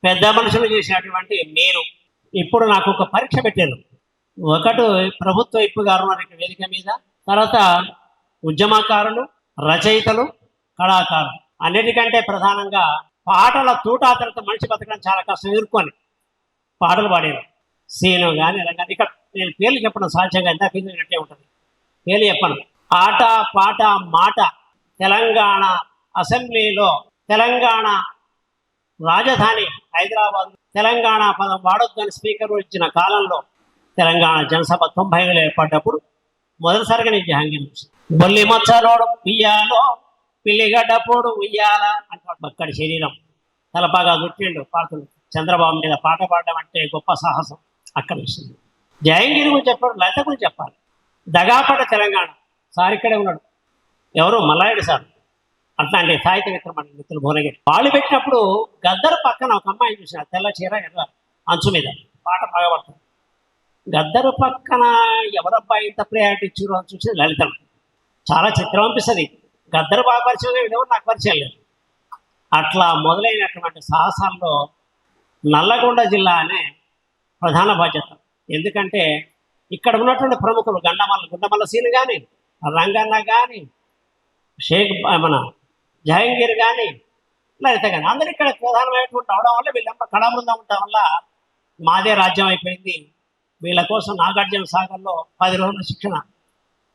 పెద్ద మనుషులు చేసినటువంటి మీరు ఇప్పుడు నాకు ఒక పరీక్ష పెట్టారు. ఒకటి ప్రభుత్వ ఇప్పు గారు వేదిక మీద, తర్వాత ఉద్యమకారులు, రచయితలు, కళాకారులు. అన్నిటికంటే ప్రధానంగా పాటల తూటాతలతో మనిషి బతకడం చాలా కష్టం. ఎదుర్కొని పాటలు పాడారు. సీను కానీ రంగాన్ని. ఇక్కడ నేను పేర్లు చెప్పడం సాధ్యంగా ఎంత ఫీజునట్టే ఉంటుంది. పేర్లు చెప్పను. ఆట పాట మాట తెలంగాణ అసెంబ్లీలో తెలంగాణ రాజధాని హైదరాబాద్ తెలంగాణ పదం వాడొద్దని స్పీకర్ ఇచ్చిన కాలంలో తెలంగాణ జనసభ 90లో ఏర్పడ్డప్పుడు మొదటిసారిగా నేను జహాంగీర్ బొల్లి మచ్చలోడు ఉయ్యాలో పిల్లిగడ్డ పోడు ఉయ్యాల అంటాడు. అక్కడి శరీరం తలపాగా గుట్టిండు పాడుతుంది. చంద్రబాబు మీద పాట పాడడం అంటే గొప్ప సాహసం. అక్కడ విషయం జహాంగీర్ గురించి చెప్పాడు, లలిత గురించి చెప్పాలి. దగాపడ్డ తెలంగాణ సార్ ఇక్కడే ఉన్నాడు. ఎవరు మల్లాయుడు సార్, అట్లాంటి సాహిత్యవేత్తలు మన మిత్రులు భువనగిరి. వాళ్ళు పెట్టినప్పుడు గద్దరు పక్కన ఒక అమ్మాయి చూసిన తెల్ల చీర ఎర్ర అంచు మీద పాట బాగా పడుతుంది. గద్దరు పక్కన ఎవరబ్బాయి ఇంత ప్రయారిటీ ఇచ్చారు అని చూసి లలితం. చాలా చిత్రం అనిపిస్తుంది. గద్దరు బాగా పరిచయం ఎవరు నాకు పరిచయం లేదు. అట్లా మొదలైనటువంటి సాహసాల్లో నల్లగొండ జిల్లా అనే ప్రధాన బాధ్యత. ఎందుకంటే ఇక్కడ ఉన్నటువంటి ప్రముఖులు గుండమల్ల సీను కానీ, రంగన్న కానీ, షేక్ మన జహాంగీర్ కానీ, లలిత కానీ అందరూ ఇక్కడ ప్రధానమైనటువంటి అవడం వల్ల వీళ్ళంతా కళాబృందం ఉండటం వల్ల మాదే రాజ్యం అయిపోయింది. వీళ్ళ కోసం నాగార్జున సాగర్లో 10 రోజుల శిక్షణ.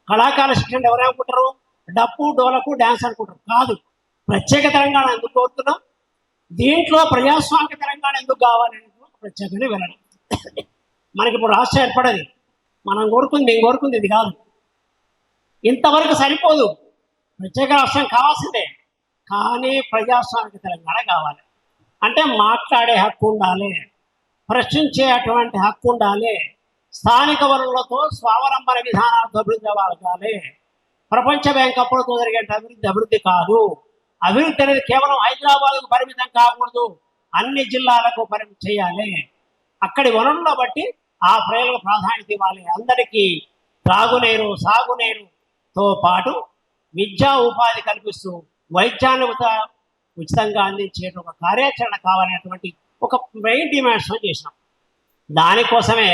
కళాకారుల శిక్షణ ఎవరేమనుకుంటారు? డప్పు డోలకు డ్యాన్స్ అనుకుంటారు. కాదు, ప్రత్యేక తెలంగాణ ఎందుకు కోరుతున్నాం, దీంట్లో ప్రజాస్వామిక తెలంగాణ ఎందుకు కావాలని ప్రత్యేకంగా వెళ్ళడం. మనకి ఇప్పుడు రాష్ట్రం ఏర్పడది. మేము కోరుకుంది ఇది కాదు. ఇంతవరకు సరిపోదు. ప్రత్యేక రాష్ట్రం కావాల్సిందే, కానీ ప్రజాస్వామిక తెలంగాణ కావాలి. అంటే మాట్లాడే హక్కు ఉండాలి, ప్రశ్నించే అటువంటి హక్కు ఉండాలి, స్థానిక వనరులతో స్వావలంబన విధానాలతో అభివృద్ధి అవ్వాలి. ప్రపంచ బ్యాంక్ అప్పుడుతో జరిగే అభివృద్ధి కాదు. అభివృద్ధి అనేది కేవలం హైదరాబాద్కు పరిమితం కాకూడదు, అన్ని జిల్లాలకు పరిమితం చేయాలి. అక్కడి వనరుల బట్టి ఆ ప్రజలకు ప్రాధాన్యత ఇవ్వాలి. అందరికీ త్రాగునీరు సాగునీరుతో పాటు విద్యా ఉపాధి కల్పిస్తూ వైద్యాన్ని ఉచితంగా అందించే ఒక కార్యాచరణ కావాలనేటువంటి ఒక మెయిన్ డిమాండ్స్ చేసినాం. దానికోసమే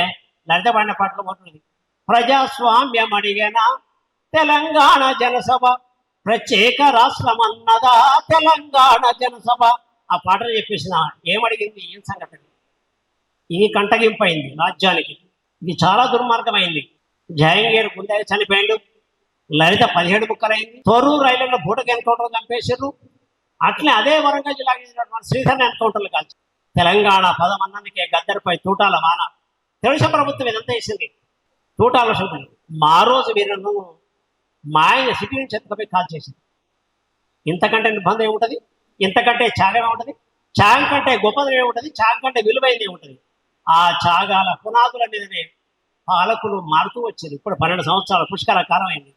లలిత పాడిన పాటలు మొదటిది ప్రజాస్వామ్యం అడిగిన తెలంగాణ జనసభ, ప్రత్యేక రాష్ట్రం అన్నదా తెలంగాణ జనసభ. ఆ పాటలు చెప్పేసిన ఏమడిగింది, ఏం సంగతి. ఇది కంటగింపైంది రాజ్యానికి. ఇది చాలా దుర్మార్గమైంది. జహాంగీర్ గుండె చనిపోయిండు, లలిత 17 ముక్కలైంది. తొర్రూరు రైళ్లలో బూటకు ఎన్కౌంటర్ చంపేసారు. అట్లే అదే వరంగల్ జిల్లాకి శ్రీధర్ని ఎన్కౌంటర్లు కాల్చి తెలంగాణ పదం అన్నందుకే గద్దరిపై తూటాల వాన. తెలుగు ప్రభుత్వం ఇదంతా వేసింది. తూటాల శుభ్రం మా రోజు వీరులను మా ఆయన సిటీ నుంచి ఎత్తుకపోయి కాల్ చేసింది. ఇంతకంటే నిర్బంధం ఏముంటుంది, ఇంతకంటే త్యాగం ఏముంటుంది, త్యాగం కంటే గొప్పది ఏముంటుంది, త్యాగం కంటే విలువైనది ఏముంటుంది. ఆ త్యాగాల పునాదుల మీదనే పాలకులు మారుతూ వచ్చేది. ఇప్పుడు 12 సంవత్సరాల పుష్కర కాలం అయింది.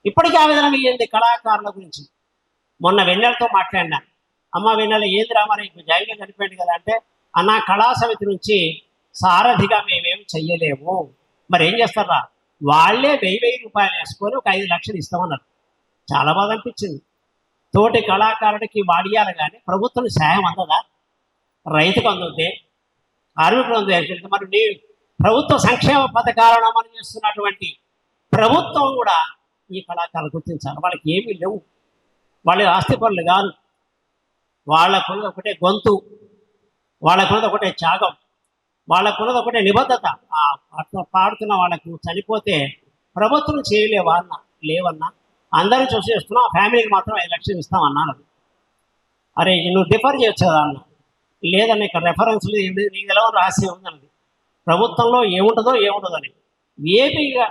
ఇప్పటికీ ఆవేదన మిగిలింది కళాకారుల గురించి. మొన్న వెన్నెలతో మాట్లాడినా, అమ్మ వెన్నెల ఏంది రామారావు జైలుగా చనిపోయింది కదా అంటే, అన్న కళా సమితి నుంచి సారథిగా మేమేం చెయ్యలేము. మరి ఏం చేస్తారా, వాళ్ళే 1000 రూపాయలు వేసుకొని ఒక 5 లక్షలు ఇస్తామన్నారు. చాలా బాగా అనిపించింది. తోటి కళాకారుడికి వాడియాలి కానీ ప్రభుత్వం సాయం అందదా? రైతుకు అందుతే, కార్మికులు అందుతుంది. మరి నీ ప్రభుత్వ సంక్షేమ పథకాలను అమలు చేస్తున్నటువంటి ప్రభుత్వం కూడా ఈ కళాకారులు గుర్తించాలి. వాళ్ళకి ఏమీ లేవు, వాళ్ళ ఆస్తి పనులు కాదు, వాళ్ళకున్నది ఒకటే గొంతు, వాళ్ళకున్నది ఒకటే త్యాగం, వాళ్ళకున్నది ఒకటే నిబద్ధత. అట్లా పాడుతున్న వాళ్ళకు చనిపోతే ప్రభుత్వం లేవన్నా అందరూ చూసి చేస్తున్నా, ఫ్యామిలీకి మాత్రం 5 లక్షలు ఇస్తామన్నాను. అరే నువ్వు డిఫర్ చేయొచ్చు కదా అన్న. లేదన్న ఇక్కడ రెఫరెన్స్లు నీకు ఎలా రహస్యం ఉందన్నది. ప్రభుత్వంలో ఏముంటుందో అని ఏపీగా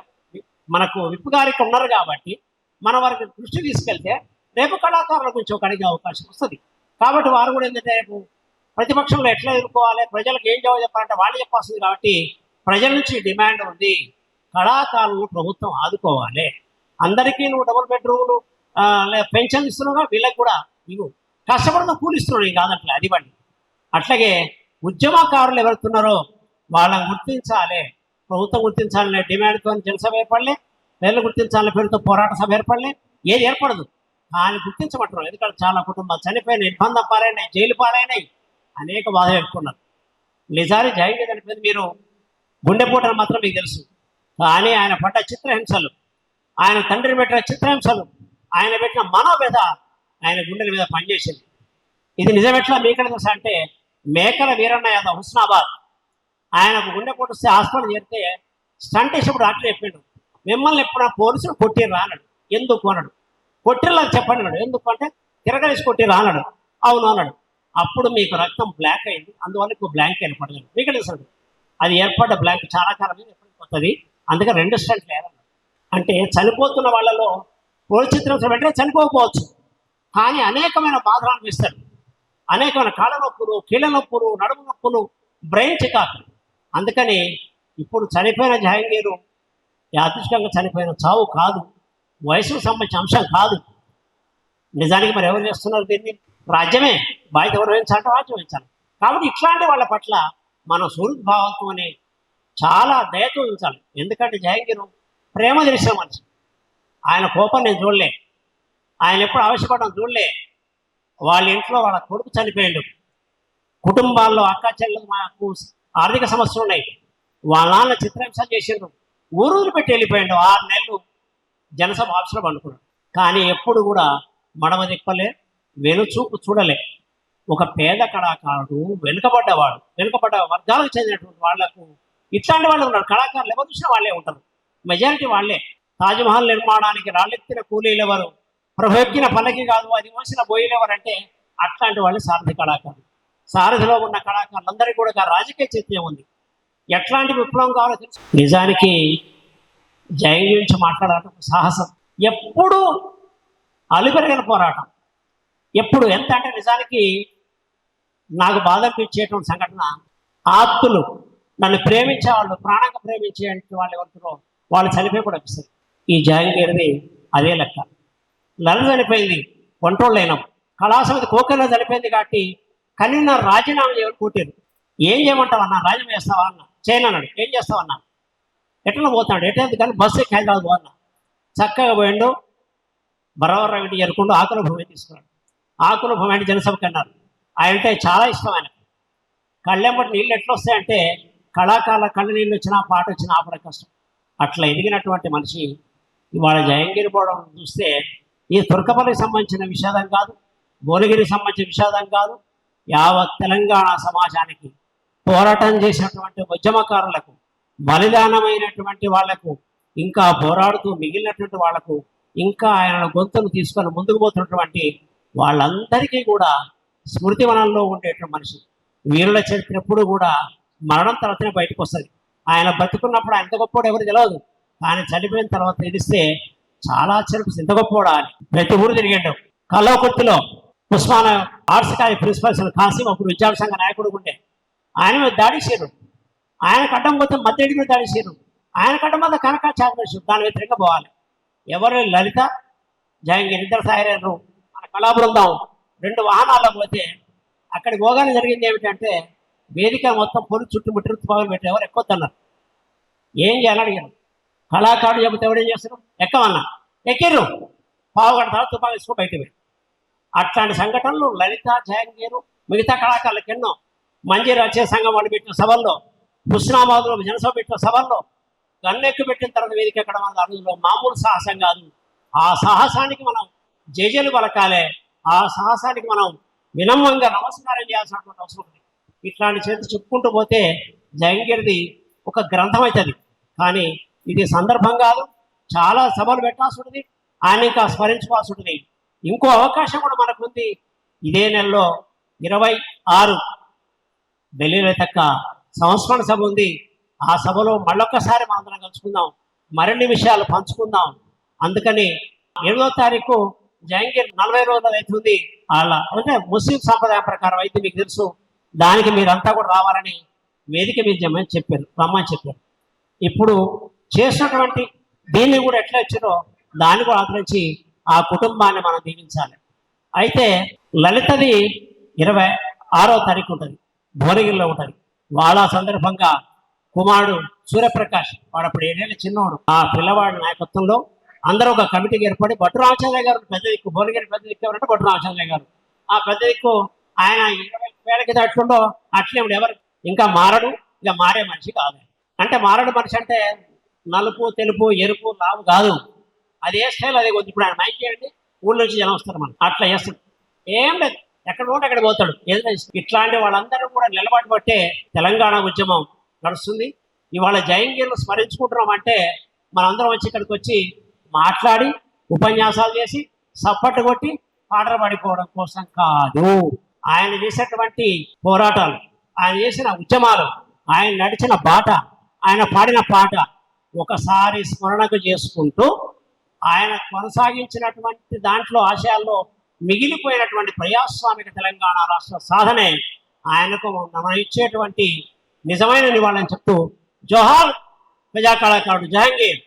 మనకు విప్పు గారు ఇక్కడ ఉన్నారు కాబట్టి మన వారికి దృష్టి తీసుకెళ్తే రేపు కళాకారుల గురించి ఒక అడిగే అవకాశం వస్తుంది. కాబట్టి వారు కూడా ఏంటంటే రేపు ప్రతిపక్షంలో ఎట్లా ఎదుర్కోవాలి, ప్రజలకు ఏం జవాబు చెప్పాలంటే వాళ్ళు చెప్పాల్సింది. కాబట్టి ప్రజల నుంచి డిమాండ్ ఉంది, కళాకారులను ప్రభుత్వం ఆదుకోవాలి. అందరికీ నువ్వు డబుల్ బెడ్రూమ్లు పెన్షన్ ఇస్తున్నావుగా, వీళ్ళకి కూడా ఇవ్వు. కష్టపడిన కూలిస్తున్నావు నీకు కాదట్లే, అది బండి. అట్లాగే ఉద్యమకారులు ఎవరుతున్నారో వాళ్ళని గుర్తించాలి, ప్రభుత్వం గుర్తించాలనే డిమాండ్తో జనసభ ఏర్పడలే, పేర్లు గుర్తించాలనే పేరుతో పోరాట సభ ఏర్పడలే, ఏది ఏర్పడదు. కానీ గుర్తించమంటున్నాం. ఎందుకంటే చాలా కుటుంబాలు చనిపోయినాయి, నిర్బంధం పాలైనాయి, జైలు పాలైనాయి, అనేక బాధలు ఎదుర్కొన్నారు. నిజానికి జయంగి చనిపోయింది మీరు గుండెపోటని మాత్రం మీకు తెలుసు. కానీ ఆయన పడ్డ చిత్రహింసలు, ఆయన తండ్రిని పెట్టిన చిత్రహింసలు, ఆయన పెట్టిన మనోవేద ఆయన గుండెల మీద పనిచేసింది. ఇది నిజమెట్లా మీకడ తెలుసా అంటే, మేకల వీరన్న యాదవ్ హుస్నాబాద్ ఆయనకు గుండెపోటు వస్తే హాస్పిటల్ చేరితే స్టంట్ వేసినప్పుడు డాక్టర్ చెప్పిండు, మిమ్మల్ని ఎప్పుడైనా పోలీసులు కొట్టిర్రా అన్నాడు. ఎందుకు అన్నాడు. కొట్టిర్లా చెప్పండి అన్నాడు. ఎందుకు అంటే తిరగలేసి కొట్టిర్రా అన్నాడు. అవును అన్నాడు. అప్పుడు మీకు రక్తం బ్లాక్ అయింది, అందువల్ల మీకు బ్లాంక్ ఏర్పడలేదు. మీకు తెలుసు అది ఏర్పడ్డ బ్లాంక్ చాలా కాలం మీద ఎప్పటికి వస్తుంది, అందుకే 2 స్టంట్లు వేయాలన్నాడు. అంటే చనిపోతున్న వాళ్ళలో పోలీస్ చిత్రం వెంటనే చనిపోకపోవచ్చు, కానీ అనేకమైన బాధలు అనిపిస్తాడు. అనేకమైన కాళ్ళ నొప్పులు, కీళ్ళ నొప్పులు, నడుము నొప్పులు, బ్రెయిన్ చికాకు. అందుకని ఇప్పుడు చనిపోయిన జహాంగీరు యాదృష్టికంగా చనిపోయిన చావు కాదు, వయసుకు సంబంధించిన అంశం కాదు. నిజానికి మరి ఎవరు చేస్తున్నారు దీన్ని? రాజ్యమే. బాధ్యత ఎవరు వహించాలంటే రాజ్యం వహించాలి. కాబట్టి ఇట్లాంటి వాళ్ళ పట్ల మనం సుహృద్భావంతోనే చాలా దయతో ఉంచాలి. ఎందుకంటే జహాంగీరు ప్రేమ తెలిసిన మనిషి. ఆయన కోపం నేను చూడలే, ఆయన ఎప్పుడు ఆవశ్యపడడం చూడలే. వాళ్ళ ఇంట్లో వాళ్ళ కొడుకు చనిపోయాడు, కుటుంబాల్లో అక్క చెల్లెలు మాకు ఆర్థిక సమస్యలు ఉన్నాయి, వాళ్ళ నాన్న చిత్రహింసలు చేసిండ్రు, ఊరూరు పెట్టి వెళ్ళిపోయాడు. 6 నెలలు జనసభ ఆఫీసులో పండుకున్నాడు. కానీ ఎప్పుడు కూడా మడమ తిప్పలే, వెనుచూపు చూడలే. ఒక పేద కళాకారుడు, వెనుకబడ్డ వర్గాలకు చెందినటువంటి వాళ్లకు ఇట్లాంటి వాళ్ళు ఉన్నారు. కళాకారులు ఎవరు చూసినా వాళ్ళే ఉంటారు, మెజారిటీ వాళ్ళే. తాజ్మహల్ నిర్మాణానికి రాళ్ళెత్తిన కూలీలు ఎవరు, ప్రభు ఎక్కిన పల్లకి కాదు అది మోసిన బోయిలు ఎవరంటే అట్లాంటి వాళ్ళు సారథి కళాకారులు. సారథిలో ఉన్న కళాకారులందరికీ కూడా రాజకీయ చైతన్యం ఉంది. ఎట్లాంటి విప్లవం కావాలో తెలుసు. నిజానికి జయంగి గురించి మాట్లాడటం సాహసం, ఎప్పుడు అలుపెరగని పోరాటం. ఎప్పుడు ఎంత అంటే నిజానికి నాకు బాధ అనిపించేటువంటి సంఘటన, ఆప్తులు నన్ను ప్రేమించే వాళ్ళు, ప్రాణంగా ప్రేమించే వాళ్ళు ఎవరితో వాళ్ళు చనిపోయి కూడా అనిపిస్తుంది. ఈ జయంగిరిది అదే లెక్క. లలిత చనిపోయింది, కంట్రోల్ అయినాం. కళాసమితి కోకల్లో చనిపోయింది కాబట్టి కన్వీనర్ రాజీనామా చేయని కూటారు. ఏం చేయమంటావన్నా, రాజీనామా చేస్తావా అన్న. చేయను అన్నాడు. ఏం చేస్తావన్నా, ఎట్లా పోతాడు, ఎట్లా కానీ బస్సు ఎక్కి హైదరాబాద్ అన్న. చక్కగా పోయిండు, బరవర ఇంటి చేరుకుంటూ ఆకుల భూమి తీసుకున్నాడు. ఆకుల భూమి అంటే జనసభకి అన్నారు. ఆయనంటే చాలా ఇష్టం ఆయన. కళ్ళెంబటి నీళ్ళు ఎట్లా వస్తాయంటే, కళాకారుల కళ్ళ నీళ్ళు వచ్చినా పాట వచ్చినా ఆపడం కష్టం. అట్లా ఎదిగినటువంటి మనిషి ఇవాళ జయంగిరి పోవడం చూస్తే ఈ తుర్కపల్లికి సంబంధించిన విషాదం కాదు, భువనగిరికి సంబంధించిన విషాదం కాదు, యావత్ తెలంగాణ సమాజానికి పోరాటం చేసినటువంటి ఉద్యమకారులకు, బలిదానమైనటువంటి వాళ్లకు, ఇంకా పోరాడుతూ మిగిలినటువంటి వాళ్లకు, ఇంకా ఆయన గొంతును తీసుకొని ముందుకు పోతున్నటువంటి వాళ్ళందరికీ కూడా స్మృతి వనంలో ఉండేటువంటి మనిషి. వీరుల చరిత్ర ఎప్పుడు కూడా మరణం తర్వాతనే బయటకు వస్తుంది. ఆయన బతుకున్నప్పుడు ఎంత గొప్పవాడు ఎవరు తెలియదు, కానీ చనిపోయిన తర్వాత తెలిస్తే చాలా ఆశ్చర్యం, ఎంత గొప్పవాడా అని. ప్రతి ఊరు తిరిగాడు. కల్వకుర్తిలో Osman arts college principal Kasim అప్పుడు విద్యార్థి సంఘ నాయకుడు ఉండే, ఆయన మీద దాడి చేయరు. ఆయన కడ్డం పోతే మద్దెడి మీద దాడి చేయరు. ఆయన కడ్డం మీద కనక చాకరేశ్వరు, దాని వ్యతిరేకంగా పోవాలి. ఎవరు? లలిత, జయంగిరి ఇద్దరు తయారయ్యారు. మన కళా బృందం 2 వాహనాల్లో పోతే అక్కడికి పోగానే జరిగింది ఏమిటంటే, వేదిక మొత్తం పొలి చుట్టుముట్టి తుపాకులు పెట్టి ఎవరు ఎక్కొద్దన్నారు. ఏం చేయాలని అడిగారు. కళాకారుడు చెబితే ఎవడేం చేస్తారు, ఎక్కమన్నా. ఎక్కిర్రు, పావుగంట తర్వాత తుపాకు వేసుకో బయట పోయి. అట్లాంటి సంఘటనలు లలిత, జయంగిరు, మిగతా కళాకారులకు ఎన్నో. మంజీర రచన సంఘం వాళ్ళు పెట్టిన సభల్లో, హుస్నాబాద్లో జనసభ పెట్టిన సభల్లో గన్నెక్కి పెట్టిన తర్వాత వేదిక ఎక్కడ మన అరుదులో మామూలు సాహసం కాదు. ఆ సాహసానికి మనం జేజేలు పలకాలే, ఆ సాహసానికి మనం వినమ్రంగా నమస్కారం చేయాల్సినటువంటి అవసరం ఉంది. ఇట్లాంటి చేతి చెప్పుకుంటూ పోతే జయంగిరిది ఒక గ్రంథం అవుతుంది. కానీ ఇది సందర్భం కాదు, చాలా సభలు పెట్టాల్సి ఉంటుంది, ఆయన ఇంకా స్మరించుకోవాల్సి ఉంటుంది. ఇంకో అవకాశం కూడా మనకు ఉంది. ఇదే నెలలో 26 ఢిల్లీలో తక్క సంస్మరణ సభ ఉంది. ఆ సభలో మళ్ళొక్కసారి మనందరం కలుసుకుందాం, మరిన్ని విషయాలు పంచుకుందాం. అందుకని 7వ తారీఖు జయంగిరి 40 రోజులు అవుతుంది. అలా అంటే ముస్లిం సాంప్రదాయం ప్రకారం అయితే మీకు తెలుసు, దానికి మీరంతా కూడా రావాలని వేదిక మీద చెప్పారు, రమ్మని చెప్పారు. ఇప్పుడు చేసినటువంటి దీన్ని కూడా ఎట్లా ఇచ్చారో దాన్ని కూడా ఆదరించి ఆ కుటుంబాన్ని మనం దీవించాలి. అయితే లలితది 26వ తారీఖు ఉంటుంది, భువనగిరిలో ఉంటుంది. వాళ్ళ సందర్భంగా కుమారుడు సూర్యప్రకాష్, వాడు అప్పుడు 7 ఏళ్ళ చిన్నవాడు, ఆ పిల్లవాడి నాయకత్వంలో అందరూ ఒక కమిటీకి ఏర్పడి, భట్టు రామచంద్రయ్య గారు పెద్ద దిక్కు, భువనగిరి పెద్ద దిక్కు ఎవరంటే భట్టు రామచంద్రయ్య గారు. ఆ పెద్ద దిక్కు ఆయన వేళకి అట్లుండో అట్లే ఉండు, ఎవరు ఇంకా మారడు, ఇక మారే మనిషి కాదు. అంటే మారడు మనిషి అంటే నలుపు తెలుపు ఎరుపు లావు కాదు, అది ఏ స్టైల్ అదే కొద్ది. ఇప్పుడు ఆయన మైక్ చేయండి, ఊళ్ళో నుంచి జనం వస్తారు, మనం అట్లా చేస్తాడు. ఏం లేదు, ఎక్కడ ఉంటే అక్కడ పోతాడు. ఏదైనా ఇట్లాంటి వాళ్ళందరూ కూడా నిలబడి పట్టే తెలంగాణ ఉద్యమం నడుస్తుంది. ఇవాళ జయంగిరిని స్మరించుకుంటున్నాం అంటే మనందరం వచ్చి ఇక్కడికి వచ్చి మాట్లాడి ఉపన్యాసాలు చేసి సప్పట్టు కొట్టి పాటలు పడిపోవడం కోసం కాదు. ఆయన చేసినటువంటి పోరాటాలు, ఆయన చేసిన ఉద్యమాలు, ఆయన నడిచిన బాట, ఆయన పాడిన పాట ఒకసారి స్మరణకు చేసుకుంటూ ఆయన కొనసాగించినటువంటి దాంట్లో ఆశయాల్లో మిగిలిపోయినటువంటి ప్రజాస్వామిక తెలంగాణ రాష్ట్ర సాధనే ఆయనకు మనం ఇచ్చేటువంటి నిజమైన నివాళని చెప్తూ జోహార్ ప్రజా కళాకారుడు జహంగీర్.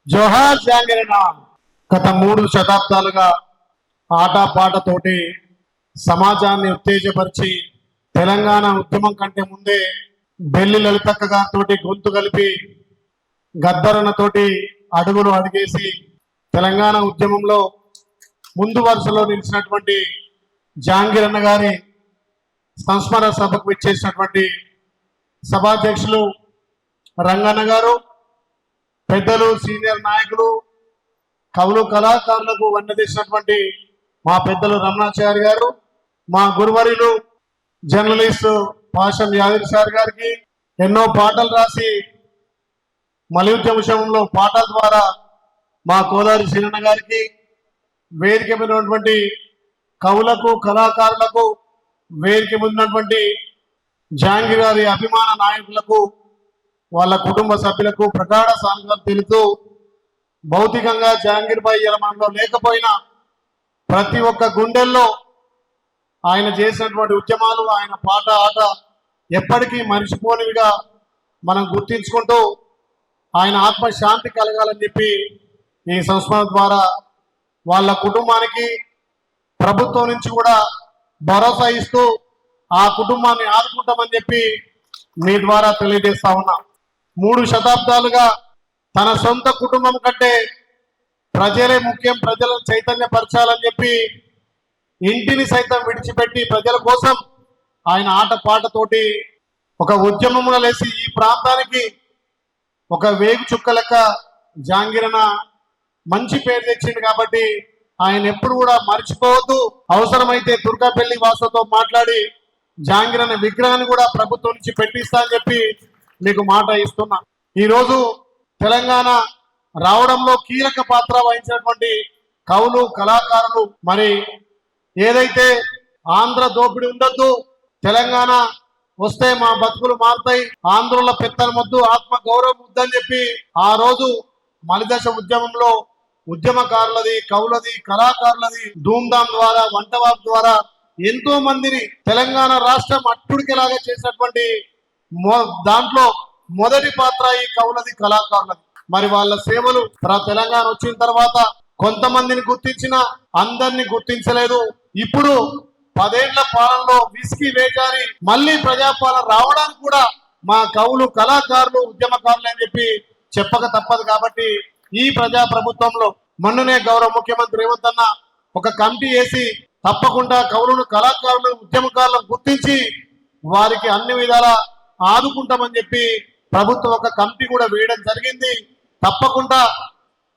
జోహార్ జాంగిరన్న. గత 3 శతాబ్దాలుగా ఆటపాటతోటి సమాజాన్ని ఉత్తేజపరిచి తెలంగాణ ఉద్యమం కంటే ముందే బెల్లి లలితక్క గారితో గొంతు కలిపి గద్దరన్నతోటి అడుగులు అడిగేసి తెలంగాణ ఉద్యమంలో ముందు వరుసలో నిలిచినటువంటి జాంగిరన్న గారి సంస్మరణ సభకు విచ్చేసినటువంటి సభాధ్యక్షులు రంగన్న గారు, పెద్దలు, సీనియర్ నాయకులు, కవులు, కళాకారులకు వన్నదీసినటువంటి మా పెద్దలు రమణాచారి గారు, మా గురువరులు జర్నలిస్ట్ పాషం యాదవ్ సార్ గారికి, ఎన్నో పాటలు రాసి మలియుద్యమంలో పాటల ద్వారా మా కోదారి శ్రీనన్న గారికి, వేదిక మీద ఉన్నటువంటి కవులకు, కళాకారులకు, వేదిక మీద ఉన్నటువంటి జహాంగీర్ గారి అభిమాన నాయకులకు, వాళ్ళ కుటుంబ సభ్యులకు ప్రగాఢ సానుభూతి తెలుపుతూ, భౌతికంగా జహాంగీర్ భాయ్ మనలో లేకపోయినా ప్రతి ఒక్క గుండెల్లో ఆయన చేసినటువంటి ఉద్యమాలు, ఆయన పాట ఆట ఎప్పటికీ మరిచిపోనివిగా మనం గుర్తించుకుంటూ ఆయన ఆత్మశాంతి కలగాలని చెప్పి ఈ సంస్మరణ ద్వారా వాళ్ళ కుటుంబానికి ప్రభుత్వం నుంచి కూడా భరోసా ఇస్తూ ఆ కుటుంబాన్ని ఆదుకుంటామని చెప్పి మీ ద్వారా తెలియజేస్తా ఉన్నా. 3 శతాబ్దాలుగా తన సొంత కుటుంబం కంటే ప్రజలే ముఖ్యం, ప్రజలను చైతన్యపరచాలని చెప్పి ఇంటిని సైతం విడిచిపెట్టి ప్రజల కోసం ఆయన ఆట పాటతోటి ఒక ఉద్యమంలో లేసి ఈ ప్రాంతానికి ఒక వేగు చుక్క లెక్క జహాంగీరన్న మంచి పేరు తెచ్చింది. కాబట్టి ఆయన ఎప్పుడు కూడా మర్చిపోవద్దు. అవసరమైతే దుర్గాపల్లి వాసులతో మాట్లాడి జహాంగీరన్న విగ్రహాన్ని కూడా ప్రభుత్వం నుంచి పెట్టిస్తా అని చెప్పి మీకు మాట ఇస్తున్నా. ఈరోజు తెలంగాణ రావడంలో కీలక పాత్ర వహించినటువంటి కవులు, కళాకారులు, మరి ఏదైతే ఆంధ్ర దోపిడి ఉండొద్దు, తెలంగాణ వస్తే మా బతుకులు మారుతాయి, ఆంధ్రుల పెత్తనం వద్దు, ఆత్మ గౌరవం వద్దని చెప్పి ఆ రోజు మలిదశ ఉద్యమంలో ఉద్యమకారులది, కవులది, కళాకారులది ధూమ్ధామ్ ద్వారా, వంటవాపు ద్వారా ఎంతో మందిని తెలంగాణ రాష్ట్రం అట్టుడికేలాగా చేసినటువంటి దాంట్లో మొదటి పాత్ర ఈ కవులది, కళాకారులది. మరి వాళ్ళ సేవలు తెలంగాణ వచ్చిన తర్వాత కొంతమందిని గుర్తించిన, అందరినీ గుర్తించలేదు. ఇప్పుడు 10 ఏళ్ల పాలనలో విసికి వేచారి మళ్ళీ ప్రజాపాలన రావడానికి కూడా మా కవులు, కళాకారులు, ఉద్యమకారులు అని చెప్పి చెప్పక తప్పదు. కాబట్టి ఈ ప్రజా ప్రభుత్వంలో మొన్ననే గౌరవ ముఖ్యమంత్రి రేవంత్ అన్న ఒక కమిటీ వేసి తప్పకుండా కవులను, కళాకారులను, ఉద్యమకారులను గుర్తించి వారికి అన్ని విధాలా ఆదుకుంటామని చెప్పి ప్రభుత్వం ఒక కమిటీ కూడా వేయడం జరిగింది. తప్పకుండా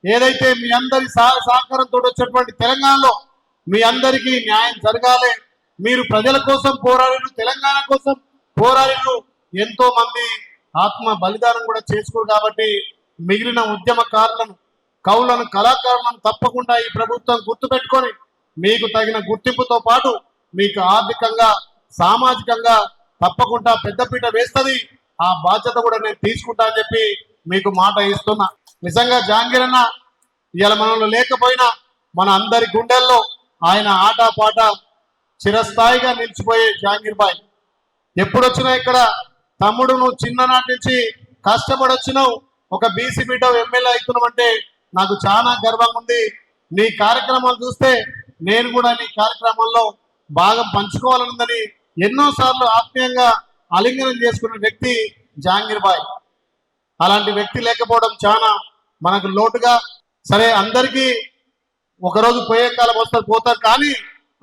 ఏదైతే మీ అందరి సహకారంతో వచ్చేటువంటి తెలంగాణలో మీ అందరికీ న్యాయం జరగాలి. మీరు ప్రజల కోసం పోరాడిను, తెలంగాణ కోసం పోరాడిను, ఎంతో మంది ఆత్మ బలిదానం కూడా చేసుకోరు. కాబట్టి మిగిలిన ఉద్యమకారులను, కవులను, కళాకారులను తప్పకుండా ఈ ప్రభుత్వం గుర్తుపెట్టుకొని మీకు తగిన గుర్తింపుతో పాటు మీకు ఆర్థికంగా, సామాజికంగా తప్పకుండా పెద్దపీట వేస్తుంది. ఆ బాధ్యత కూడా నేను తీసుకుంటా అని చెప్పి మీకు మాట ఇస్తున్నా. నిజంగా జహాంగీరన్న ఇవాళ మనలో లేకపోయినా మన అందరి గుండెల్లో ఆయన ఆట పాట చిరస్థాయిగా నిలిచిపోయే జహాంగీర్ భాయ్. ఎప్పుడు వచ్చినా ఇక్కడ తమ్ముడు నువ్వు చిన్ననాటి నుంచి కష్టపడి వచ్చినావు, ఒక బీసీ బిడ్డ ఎమ్మెల్యే అవుతున్నావు అంటే నాకు చాలా గర్వంగా ఉంది. నీ కార్యక్రమాలు చూస్తే నేను కూడా నీ కార్యక్రమాల్లో భాగం పంచుకోవాలనుందని ఎన్నోసార్లు ఆత్మీయంగా ఆలింగనం చేసుకున్న వ్యక్తి జహాంగీర్ బాయ్. అలాంటి వ్యక్తి లేకపోవడం చాలా మనకు లోటుగా. సరే, అందరికీ ఒకరోజు పోయే కాలం వస్తారు, పోతారు, కానీ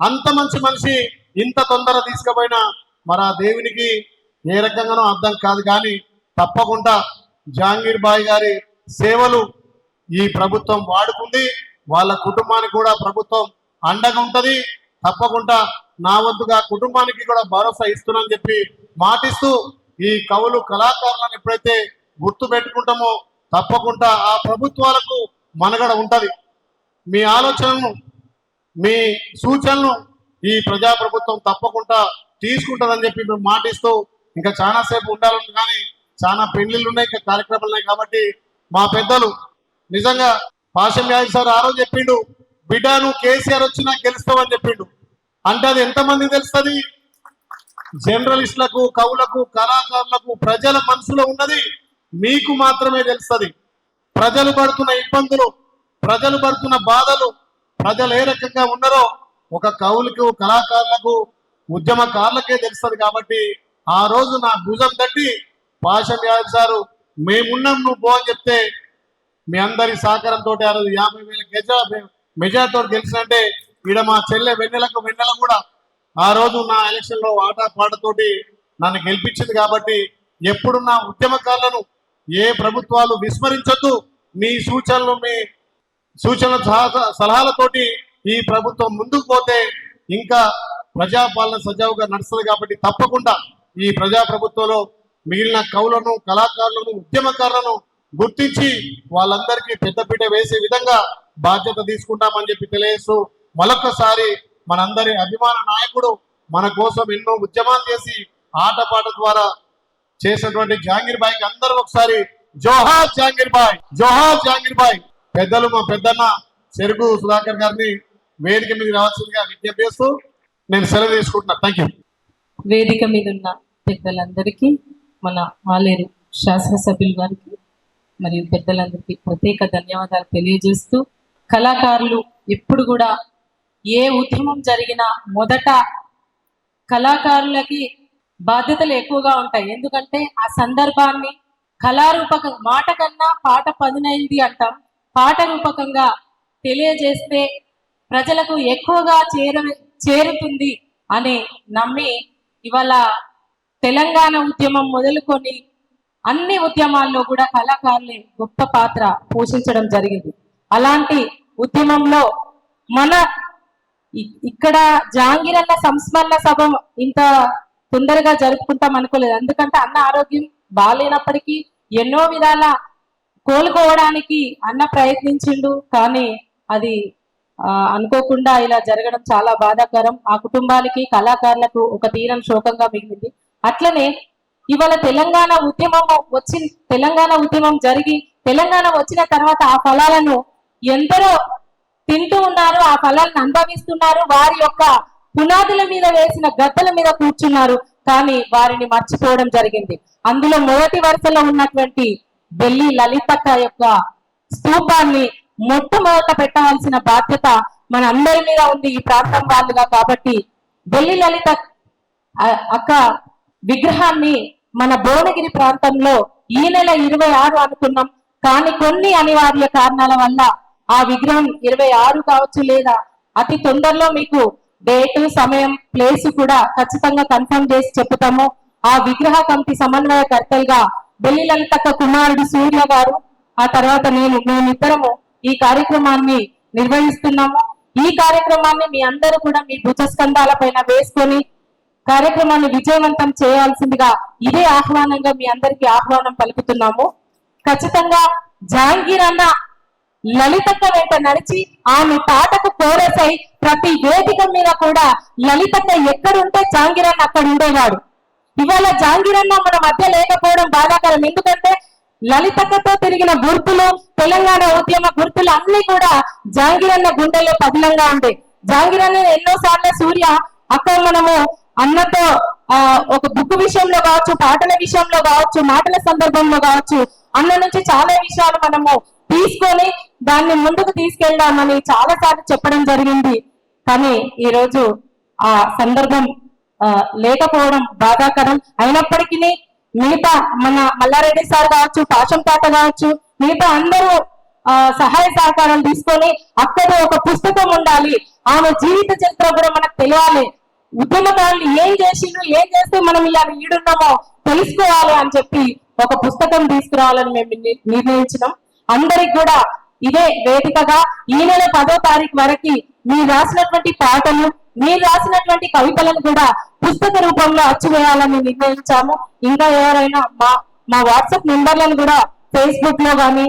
అంత మంచి మనిషి ఇంత తొందర తీసుకుపోయినా మరి ఆ దేవునికి ఏ రకంగానో అర్థం కాదు. కానీ తప్పకుండా జహాంగీర్ బాయ్ గారి సేవలు ఈ ప్రభుత్వం వాడుకుంది, వాళ్ళ కుటుంబానికి కూడా ప్రభుత్వం అండగా ఉంటది. తప్పకుండా నా వంతుగా కుటుంబానికి కూడా భరోసా ఇస్తున్నానని చెప్పి మాటిస్తూ ఈ కవులు కళాకారులను ఎప్పుడైతే గుర్తు పెట్టుకుంటామో తప్పకుండా ఆ ప్రభుత్వాలకు మనగడ ఉంటది. మీ ఆలోచనలను, మీ సూచనలను ఈ ప్రజాప్రభుత్వం తప్పకుండా తీసుకుంటుందని చెప్పి మేము మాటిస్తూ ఇంకా చాలాసేపు ఉండాలని, కానీ చాలా పెళ్లిళ్ళు ఉన్నాయి, ఇంకా కార్యక్రమాలు ఉన్నాయి. కాబట్టి మా పెద్దలు నిజంగా పాషం యాదవ్ సార్ ఆ రోజు చెప్పిండు, బిడ్డ నువ్వు కేసీఆర్ వచ్చినా గెలుస్తావని చెప్పిండు. అంటే అది ఎంతమంది తెలుస్తుంది? జర్నలిస్టులకు, కవులకు, కళాకారులకు, ప్రజల మనసులో ఉన్నది మీకు మాత్రమే తెలుస్తుంది. ప్రజలు పడుతున్న ఇబ్బందులు, ప్రజలు పడుతున్న బాధలు, ప్రజలు ఏ రకంగా ఉన్నారో ఒక కవులకు, కళాకారులకు, ఉద్యమకారులకే తెలుస్తుంది. కాబట్టి ఆ రోజు నా భుజం తట్టి పాషం యాదవ్ సారు మేమున్నాం నువ్వు పో అని చెప్తే మీ అందరి సహకారంతో ఆ రోజు 50,000 మెజార్టీతో గెలిచినంటే ఈడ మా చెల్లె వెన్నెల కూడా ఆ రోజు నా ఎలక్షన్ లో ఆట పాటతోటి నన్ను గెలిపించింది. కాబట్టి ఎప్పుడు నా ఉద్యమకారులను ఏ ప్రభుత్వాలు విస్మరించొద్దు. మీ సూచనల సలహాలతోటి ఈ ప్రభుత్వం ముందుకు పోతే ఇంకా ప్రజాపాలన సజావుగా నడుస్తుంది. కాబట్టి తప్పకుండా ఈ ప్రజాప్రభుత్వంలో మిగిలిన కవులను, కళాకారులను, ఉద్యమకారులను గుర్తించి వాళ్ళందరికీ పెద్దపీట వేసే విధంగా బాధ్యత తీసుకుంటామని చెప్పి తెలియజేస్తూ మరొకసారి మనందరి అభిమాన నాయకుడు మన కోసం ఎన్నో ఉద్యమాలు చేసి ఆటపాట ద్వారా చేసినటువంటి జహాంగీర్ బాయ్కి అందరూ ఒకసారి జోహార్ జహాంగీర్ బాయ్, జోహార్ జహాంగీర్ బాయ్. పెద్దలు మా పెద్దన్న చెరుకు సుధాకర్ గారిని వేదిక మీద రావాల్సిందిగా విజ్ఞప్తి చేస్తూ నేను సెలవు తీసుకుంటున్నా. Thank you. వేదిక మీద ఉన్న పెద్దలందరికీ, మన ఆలేరు శాసనసభ్యులు గారికి మరియు పెద్దలందరికీ ప్రత్యేక ధన్యవాదాలు తెలియజేస్తూ, కళాకారులు ఎప్పుడు కూడా ఏ ఉద్యమం జరిగినా మొదట కళాకారులకి బాధ్యతలు ఎక్కువగా ఉంటాయి. ఎందుకంటే ఆ సందర్భాన్ని కళారూపకంగా, మాట కన్నా పాట పదునైంది అంటాం, పాట రూపకంగా తెలియజేస్తే ప్రజలకు ఎక్కువగా చేరుతుంది అని నమ్మి ఇవాళ తెలంగాణ ఉద్యమం మొదలుకొని అన్ని ఉద్యమాల్లో కూడా కళాకారులే గొప్ప పాత్ర పోషించడం జరిగింది. అలాంటి ఉద్యమంలో మన ఇక్కడ జహాంగీర్ అన్న సంస్మరణ సభ ఇంత తొందరగా జరుపుకుంటాం అనుకోలేదు. ఎందుకంటే అన్న ఆరోగ్యం బాగాలేనప్పటికీ ఎన్నో విధాల కోలుకోవడానికి అన్న ప్రయత్నించిండు, కానీ అది అనుకోకుండా ఇలా జరగడం చాలా బాధాకరం. ఆ కుటుంబానికి, కళాకారులకు ఒక తీరని శోకంగా మిగిలింది. అట్లనే ఇవాళ తెలంగాణ ఉద్యమం జరిగి తెలంగాణ వచ్చిన తర్వాత ఆ ఫలాలను ఎందరో తింటూ ఉన్నారు, ఆ ఫలాలను అనుభవిస్తున్నారు, వారి యొక్క పునాదుల మీద వేసిన గద్దల మీద కూర్చున్నారు, కానీ వారిని మర్చిపోవడం జరిగింది. అందులో మొదటి వరుసలో ఉన్నటువంటి బెల్లి లలితక్క యొక్క స్తూపాన్ని మొట్టమొదట పెట్టవలసిన బాధ్యత మన అందరి మీద ఉంది, ఈ ప్రాంతం వాళ్ళుగా. కాబట్టి బెల్లి లలిత అక్క విగ్రహాన్ని మన భువనగిరి ప్రాంతంలో ఈ నెల 26 అనుకున్నాం, కానీ కొన్ని అనివార్య కారణాల వల్ల ఆ విగ్రహం 26 కావచ్చు, లేదా అతి తొందరలో మీకు డేటు, సమయం, ప్లేస్ కూడా ఖచ్చితంగా కన్ఫర్మ్ చేసి చెప్తాము. ఆ విగ్రహ కమిటీ సమన్వయకర్తలుగా బెల్లి లలితక్క కుమారుడు సూర్య గారు, ఆ తర్వాత మేమిద్దరము ఈ కార్యక్రమాన్ని నిర్వహిస్తున్నాము. ఈ కార్యక్రమాన్ని మీ అందరూ కూడా మీ భుజస్కంధాల పైన వేసుకొని కార్యక్రమాన్ని విజయవంతం చేయాల్సిందిగా ఇదే ఆహ్వానంగా మీ అందరికీ ఆహ్వానం పలుకుతున్నాము. ఖచ్చితంగా జహాంగీర్ అన్న లలితక్క వెంట నడిచి ఆమె పాటకు కోరసై ప్రతి వేదిక మీద కూడా లలితక్క ఎక్కడుంటే జహాంగీర్ అన్న అక్కడ ఉండేవాడు. ఇవాళ జహాంగీర్ అన్న మన మధ్య లేకపోవడం బాధాకరం. ఎందుకంటే లలితక్కతో తిరిగిన గుర్తులు, తెలంగాణ ఉద్యమ గుర్తులు అన్ని కూడా జహాంగీర్ అన్న గుండెల్లో పదిలంగా ఉండే. జహాంగీర్ అన్న ఎన్నోసార్లు సూర్య అక్క మనము అన్నతో ఒక బుక్ విషయంలో కావచ్చు, పాటల విషయంలో కావచ్చు, మాటల సందర్భంలో కావచ్చు, అన్న నుంచి చాలా విషయాలు మనము తీసుకొని దాన్ని ముందుకు తీసుకెళ్దామని చాలా సార్లు చెప్పడం జరిగింది. కానీ ఈ రోజు ఆ సందర్భం లేకపోవడం బాధాకరం. అయినప్పటికీ మిగతా మన మల్లారెడ్డి సార్ కావచ్చు, పాశం తాత కావచ్చు, మిగతా అందరూ సహాయ సహకారాలు తీసుకొని అక్కడ ఒక పుస్తకం ఉండాలి, ఆమె జీవిత చరిత్ర కూడా మనకు తెలియాలి, ఉద్యమకారులు ఏం చేసిండ్రు, ఏం చేస్తే మనం ఇలా ఈడున్నామో తెలుసుకోవాలి అని చెప్పి ఒక పుస్తకం తీసుకురావాలని మేము నిర్ణయించినాం. అందరికి కూడా ఇదే వేదికగా ఈ నెల 10వ తారీఖు వరకు మీరు రాసినటువంటి పాటలు, మీరు రాసినటువంటి కవితలను కూడా పుస్తక రూపంలో అచ్చువేయాలని నిర్ణయించాము. ఇంకా ఎవరైనా మా వాట్సాప్ నెంబర్లను కూడా ఫేస్బుక్ లో గానీ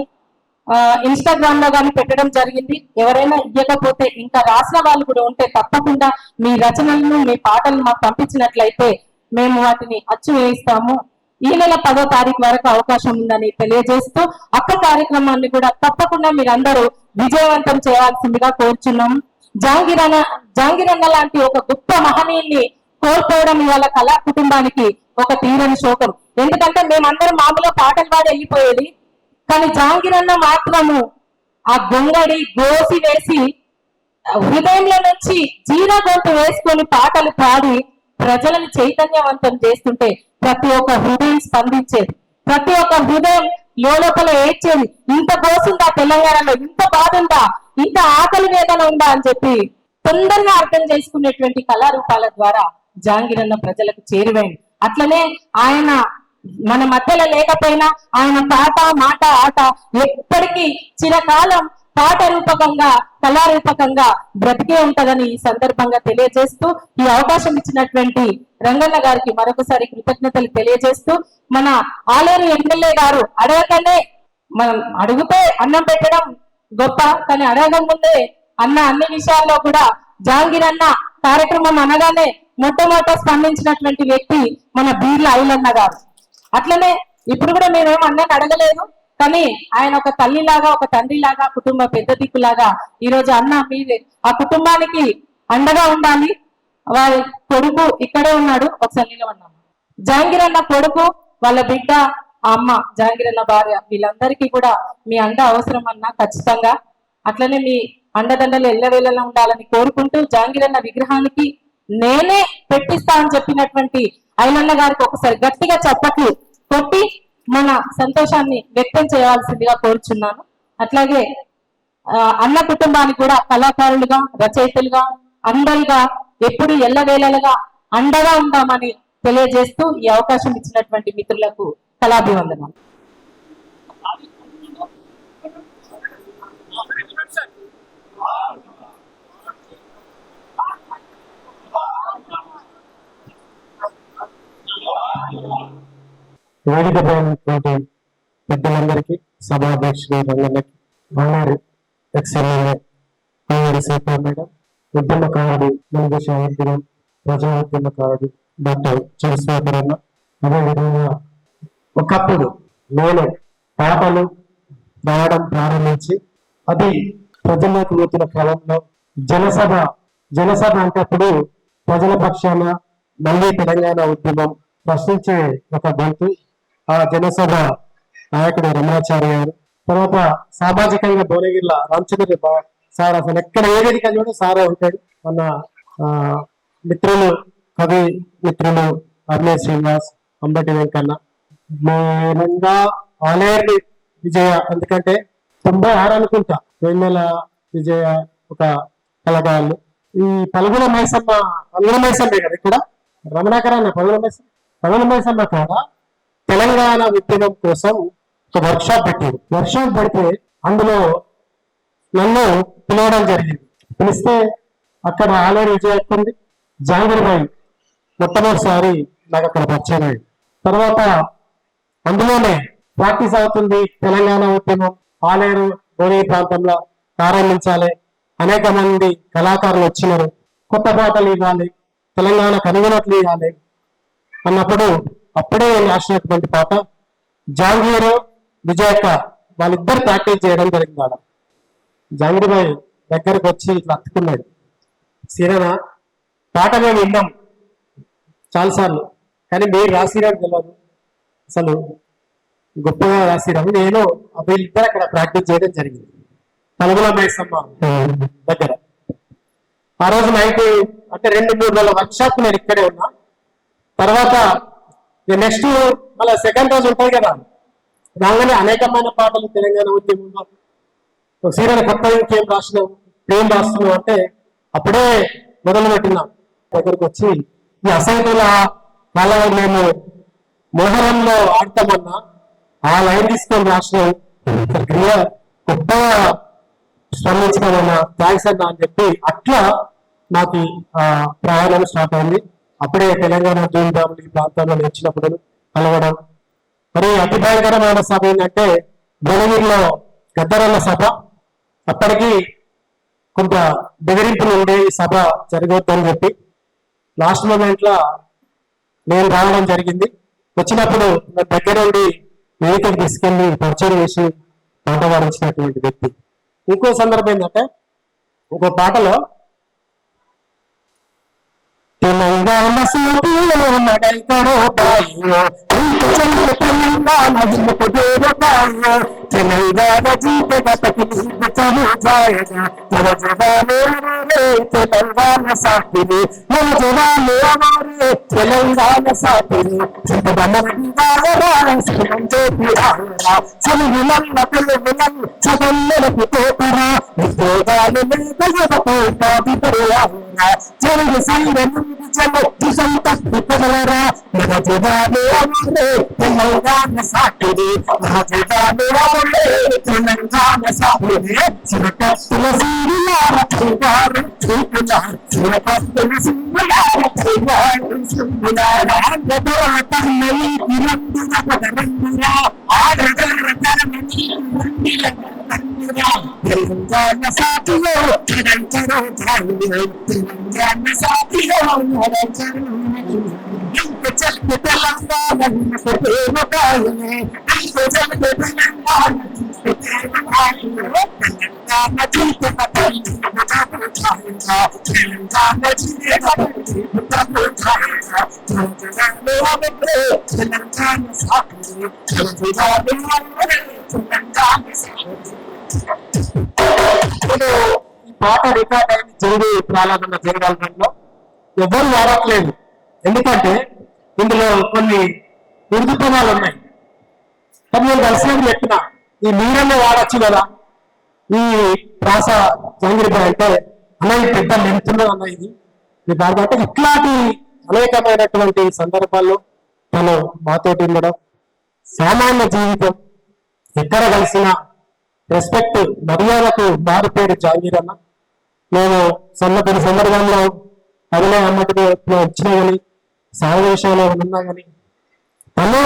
ఇన్స్టాగ్రామ్ లో గానీ పెట్టడం జరిగింది. ఎవరైనా ఇవ్వకపోతే ఇంకా రాసిన వాళ్ళు కూడా ఉంటే తప్పకుండా మీ రచనలను, మీ పాటలను మాకు పంపించినట్లయితే మేము వాటిని అచ్చు వేయిస్తాము. ఈ నెల 10వ తారీఖు వరకు అవకాశం ఉందని తెలియజేస్తూ అక్క కార్యక్రమాన్ని కూడా తప్పకుండా మీరందరూ విజయవంతం చేయాల్సిందిగా కోరుచున్నాం. జాంగిరన్న లాంటి ఒక గొప్ప మహనీయుల్ని కోల్పోవడం ఇవాళ కళా కుటుంబానికి ఒక తీరని శోకం. ఎందుకంటే మేమందరం మామూలుగా పాటలు పాడి వెళ్ళిపోయేది, కానీ జాంగిరన్న మాత్రము ఆ గొంగడి గోసి వేసి హృదయంలో నుంచి జీరా గొంతు వేసుకొని పాటలు పాడి ప్రజలను చైతన్యవంతం చేస్తుంటే ప్రతి ఒక్క హృదయం స్పందించేది, ప్రతి ఒక్క హృదయం లోపల ఏడ్చేది. ఇంత గోసుందా తెలంగాణలో, ఇంత బాధ ఉందా, ఇంత ఆకలి వేదన ఉందా అని చెప్పి తొందరగా అర్థం చేసుకునేటువంటి కళారూపాల ద్వారా జాంగిరన్న ప్రజలకు చేరువైంది. అట్లనే ఆయన మన మధ్యలో లేకపోయినా ఆయన పాట, మాట, ఆట ఎప్పటికీ చిరకాలం పాట రూపకంగా, కళారూపకంగా బ్రతికే ఉంటదని ఈ సందర్భంగా తెలియజేస్తూ ఈ అవకాశం ఇచ్చినటువంటి రంగన్న గారికి మరొకసారి కృతజ్ఞతలు తెలియజేస్తూ, మన ఆలేరు ఎమ్మెల్యే గారు అడగకనే, మనం అడిగితే అన్నం పెట్టడం గొప్ప, కానీ అడగడం ముందే అన్న అన్ని విషయాల్లో కూడా జాంగిరన్న కార్యక్రమం అనగానే మొట్టమొదట స్పందించినటువంటి వ్యక్తి మన బీర్ల ఐలన్న గారు. అట్లనే ఇప్పుడు కూడా మేమేమో అన్నని అడగలేదు, కానీ ఆయన ఒక తల్లిలాగా, ఒక తండ్రిలాగా, కుటుంబ పెద్ద దిక్కులాగా ఈరోజు అన్న మీరే ఆ కుటుంబానికి అండగా ఉండాలి. వారి కొడుకు ఇక్కడే ఉన్నాడు, ఒకసారి నిలవన్నాము. జాంగిరన్న కొడుకు, వాళ్ళ బిడ్డ, ఆ అమ్మ, జాంగిరన్న భార్య, వీళ్ళందరికీ కూడా మీ అండ అవసరం అన్న ఖచ్చితంగా. అట్లనే మీ అండదండలు ఎల్లవేళలా ఉండాలని కోరుకుంటూ జాంగిరన్న విగ్రహానికి నేనే పెట్టిస్తా అని చెప్పినటువంటి ఐలన్న గారికి ఒకసారి గట్టిగా చప్పట్లు కొట్టి మన సంతోషాన్ని వ్యక్తం చేయాల్సిందిగా కోరుచున్నాను. అట్లాగే అన్న కుటుంబానికి కూడా కళాకారులుగా, రచయితలుగా, అందరిగా ఎప్పుడు ఎల్లవేళలుగా అండగా ఉందామని తెలియజేస్తూ ఈ అవకాశం ఇచ్చినటువంటి మిత్రులకు కళాభివందనాలు. వేదికపైనటువంటి పెద్దలందరికీ, సభాధ్యక్షులు రంగన్నకి, ఆనాడు ఎక్స్ఎల్ఏ ఆనాడు సీపా మేడం, ఉద్యమకారుడు మంగేశ్వరం, ప్రజా ఉద్యమకారుడు డాక్టర్ చంద్రశేఖరన్న, అదేవిధంగా ఒకప్పుడు నేను పాటలు రావడం ప్రారంభించి అది ప్రజల్లోకి పోతున్న క్రమంలో జనసభ అంటే అప్పుడు ప్రజల పక్షాన మళ్ళీ తెలంగాణ ఉద్యమం ప్రశ్నించే ఒక గొంతు ఆ జనసభ నాయకుడు రమణాచారి గారు. తర్వాత సామాజికంగా భువనగిరిలో రామచంద్ర సార్, అసలు ఎక్కడ ఏ వేదిక చూడ సారే ఉంటాడు. మన మిత్రులు, కవి మిత్రులు అర్నే శ్రీనివాస్, అంబటి వెంకన్న, మేనంగా ఆలేరు విజయ, ఎందుకంటే 96 అనుకుంటా వెన్నెల విజయ ఒక కళాకారులు. ఈ పలుగుల మైసమ్మే కదా ఇక్కడ రమణాకరాన్న పలుగుల మైసమ్మ కూడా తెలంగాణ ఉద్యమం కోసం ఒక వర్క్షాప్ పెట్టారు. వర్క్షాప్ పెడితే అందులో నన్ను పిలవడం జరిగింది. పిలిస్తే అక్కడ ఆలేరు విజయ ఉంది, జాంగీర్బాయి మొట్టమొదటిసారి నాకు అక్కడ పరిచయం అయింది. తర్వాత అందులోనే ప్రాక్టీస్ అవుతుంది తెలంగాణ ఉద్యమం, ఆలేరు గోరీ ప్రాంతంలో ప్రారంభించాలి, అనేక మంది కళాకారులు వచ్చినారు, కొత్త పాటలు ఇవ్వాలి, తెలంగాణ కనుగొనట్లు ఇవ్వాలి అన్నప్పుడు అప్పుడే రాసినటువంటి పాట జాంగీరు విజయక్క వాళ్ళిద్దరు ప్రాక్టీస్ చేయడం జరిగింది. ఆడ జాంగీర్బాయి దగ్గరకు వచ్చి ఇట్లా అత్తుకున్నాడు, సీరనా పాట మేము విన్నాం, చాలాసార్లు, కానీ మీరు రాసిరాని తెలియదు, అసలు గొప్పగా రాసిరాము. నేను వీళ్ళిద్దరు అక్కడ ప్రాక్టీస్ చేయడం జరిగింది పలుగుల మైసమ్మ దగ్గర. ఆ రోజు నైట్ అంటే 2-3 రోజుల వర్క్షాప్ నేను ఇక్కడే ఉన్నా. తర్వాత నెక్స్ట్ మళ్ళీ సెకండ్ రోజు ఉంటుంది కదా, రాగానే అనేకమైన పాటలు తెలంగాణ ఉద్యమంలో సీరియల్ కొత్త ఇంకేం రాసినావు, ఏం రాస్తున్నావు అంటే అప్పుడే మొదలు పెట్టినా. దగ్గరకు వచ్చి ఈ అసైతుల వాళ్ళ మేము మోహరంలో ఆడతామన్నా ఆ లైన్ తీసుకొని రాసినావు, గొప్పగా స్పందించడమన్నా, థ్యాంక్స్ అన్నా అని చెప్పి అట్లా నాకు ప్రయాణం స్టార్ట్ అయింది. అప్పుడే తెలంగాణ ధూమ్ధాములు ఈ ప్రాంతంలో నేర్చినప్పుడు కలవడం. మరి అతి భయంకరమైన సభ ఏంటంటే భువనగిరిలో గద్దరన్న సభ. అప్పటికి కొంత బెదిరింపులు ఉండే ఈ సభ జరగవద్దని చెప్పి లాస్ట్ మూమెంట్ లో నేను రావడం జరిగింది. వచ్చినప్పుడు నా దగ్గర ఉండి వేదికకు తీసుకెళ్లి పరిచయం చేసి పాట పాడించినటువంటి వ్యక్తి. ఇంకో సందర్భం ఏంటంటే ఒక పాటలో తెలంగాణ సూటిలో నడైతరో బాయో తెలంగాణ తెలంగాణ జీవితగతకి చను జాయగా తన జవానే తెలంగాణ సాకిని మన జవానే అమరే తెలంగాణ సాకిని చదువులన్న తెలుగులన్న చదువులకు తోటరా ఉద్యోగాలు తెలుగు సంఘం దిశంత పిల్లరా మన జవానే అమరే తెలంగాణ సాకిని మన జవానే అమరే తెలంగాణ సాకిని చిరకస్తుల సీరియార తైవారు చూపులారు చిరకస్తుల సీరియార తైవారు చూపులారు ఆడదోర తన్నయి నిరందుర పదరందుర ఆడదోర తన్నయి నిరందుర పదరందుర తెలంగాణ సాకిలో తెలంగాణ సాకిలో తెలంగాణ సాకిలో చల్లి తెలంగాణ ప్రేమకాయనే చల్లి తెలంగాణ తెలంగాణ జీవిత తెలంగాణ జీవిత తెలంగాణ సాకిలో ఈ పాట రికార్డ్ అయిన జరిగే ప్రారంభంలో జరగాలంలో ఎవరు వాడట్లేదు. ఎందుకంటే ఇందులో కొన్ని ఉర్దూ పదాలు ఉన్నాయి. కానీ నేను కలిసినప్పుడు చెప్పిన ఈ మీరన్న వాడచ్చు కదా ఈ ప్రాస జాంగిరిబాయ్ అంటే అన్నది పెద్ద లెంతున్నది అన్న ఇది అంటే ఇట్లాంటి అనేకమైనటువంటి సందర్భాల్లో తను మాతోటి ఉండడం, సామాన్య జీవితం ఎక్కడ కలిసిన రెస్పెక్ట్ మర్యాదకు మారిపోయాడు జాంగీర్ అన్న. నేను కొన్ని సందర్భంలో అదిలే అన్నట్టుగా వచ్చినా కానీ సాగు విషయంలో ఉన్నా కానీ తను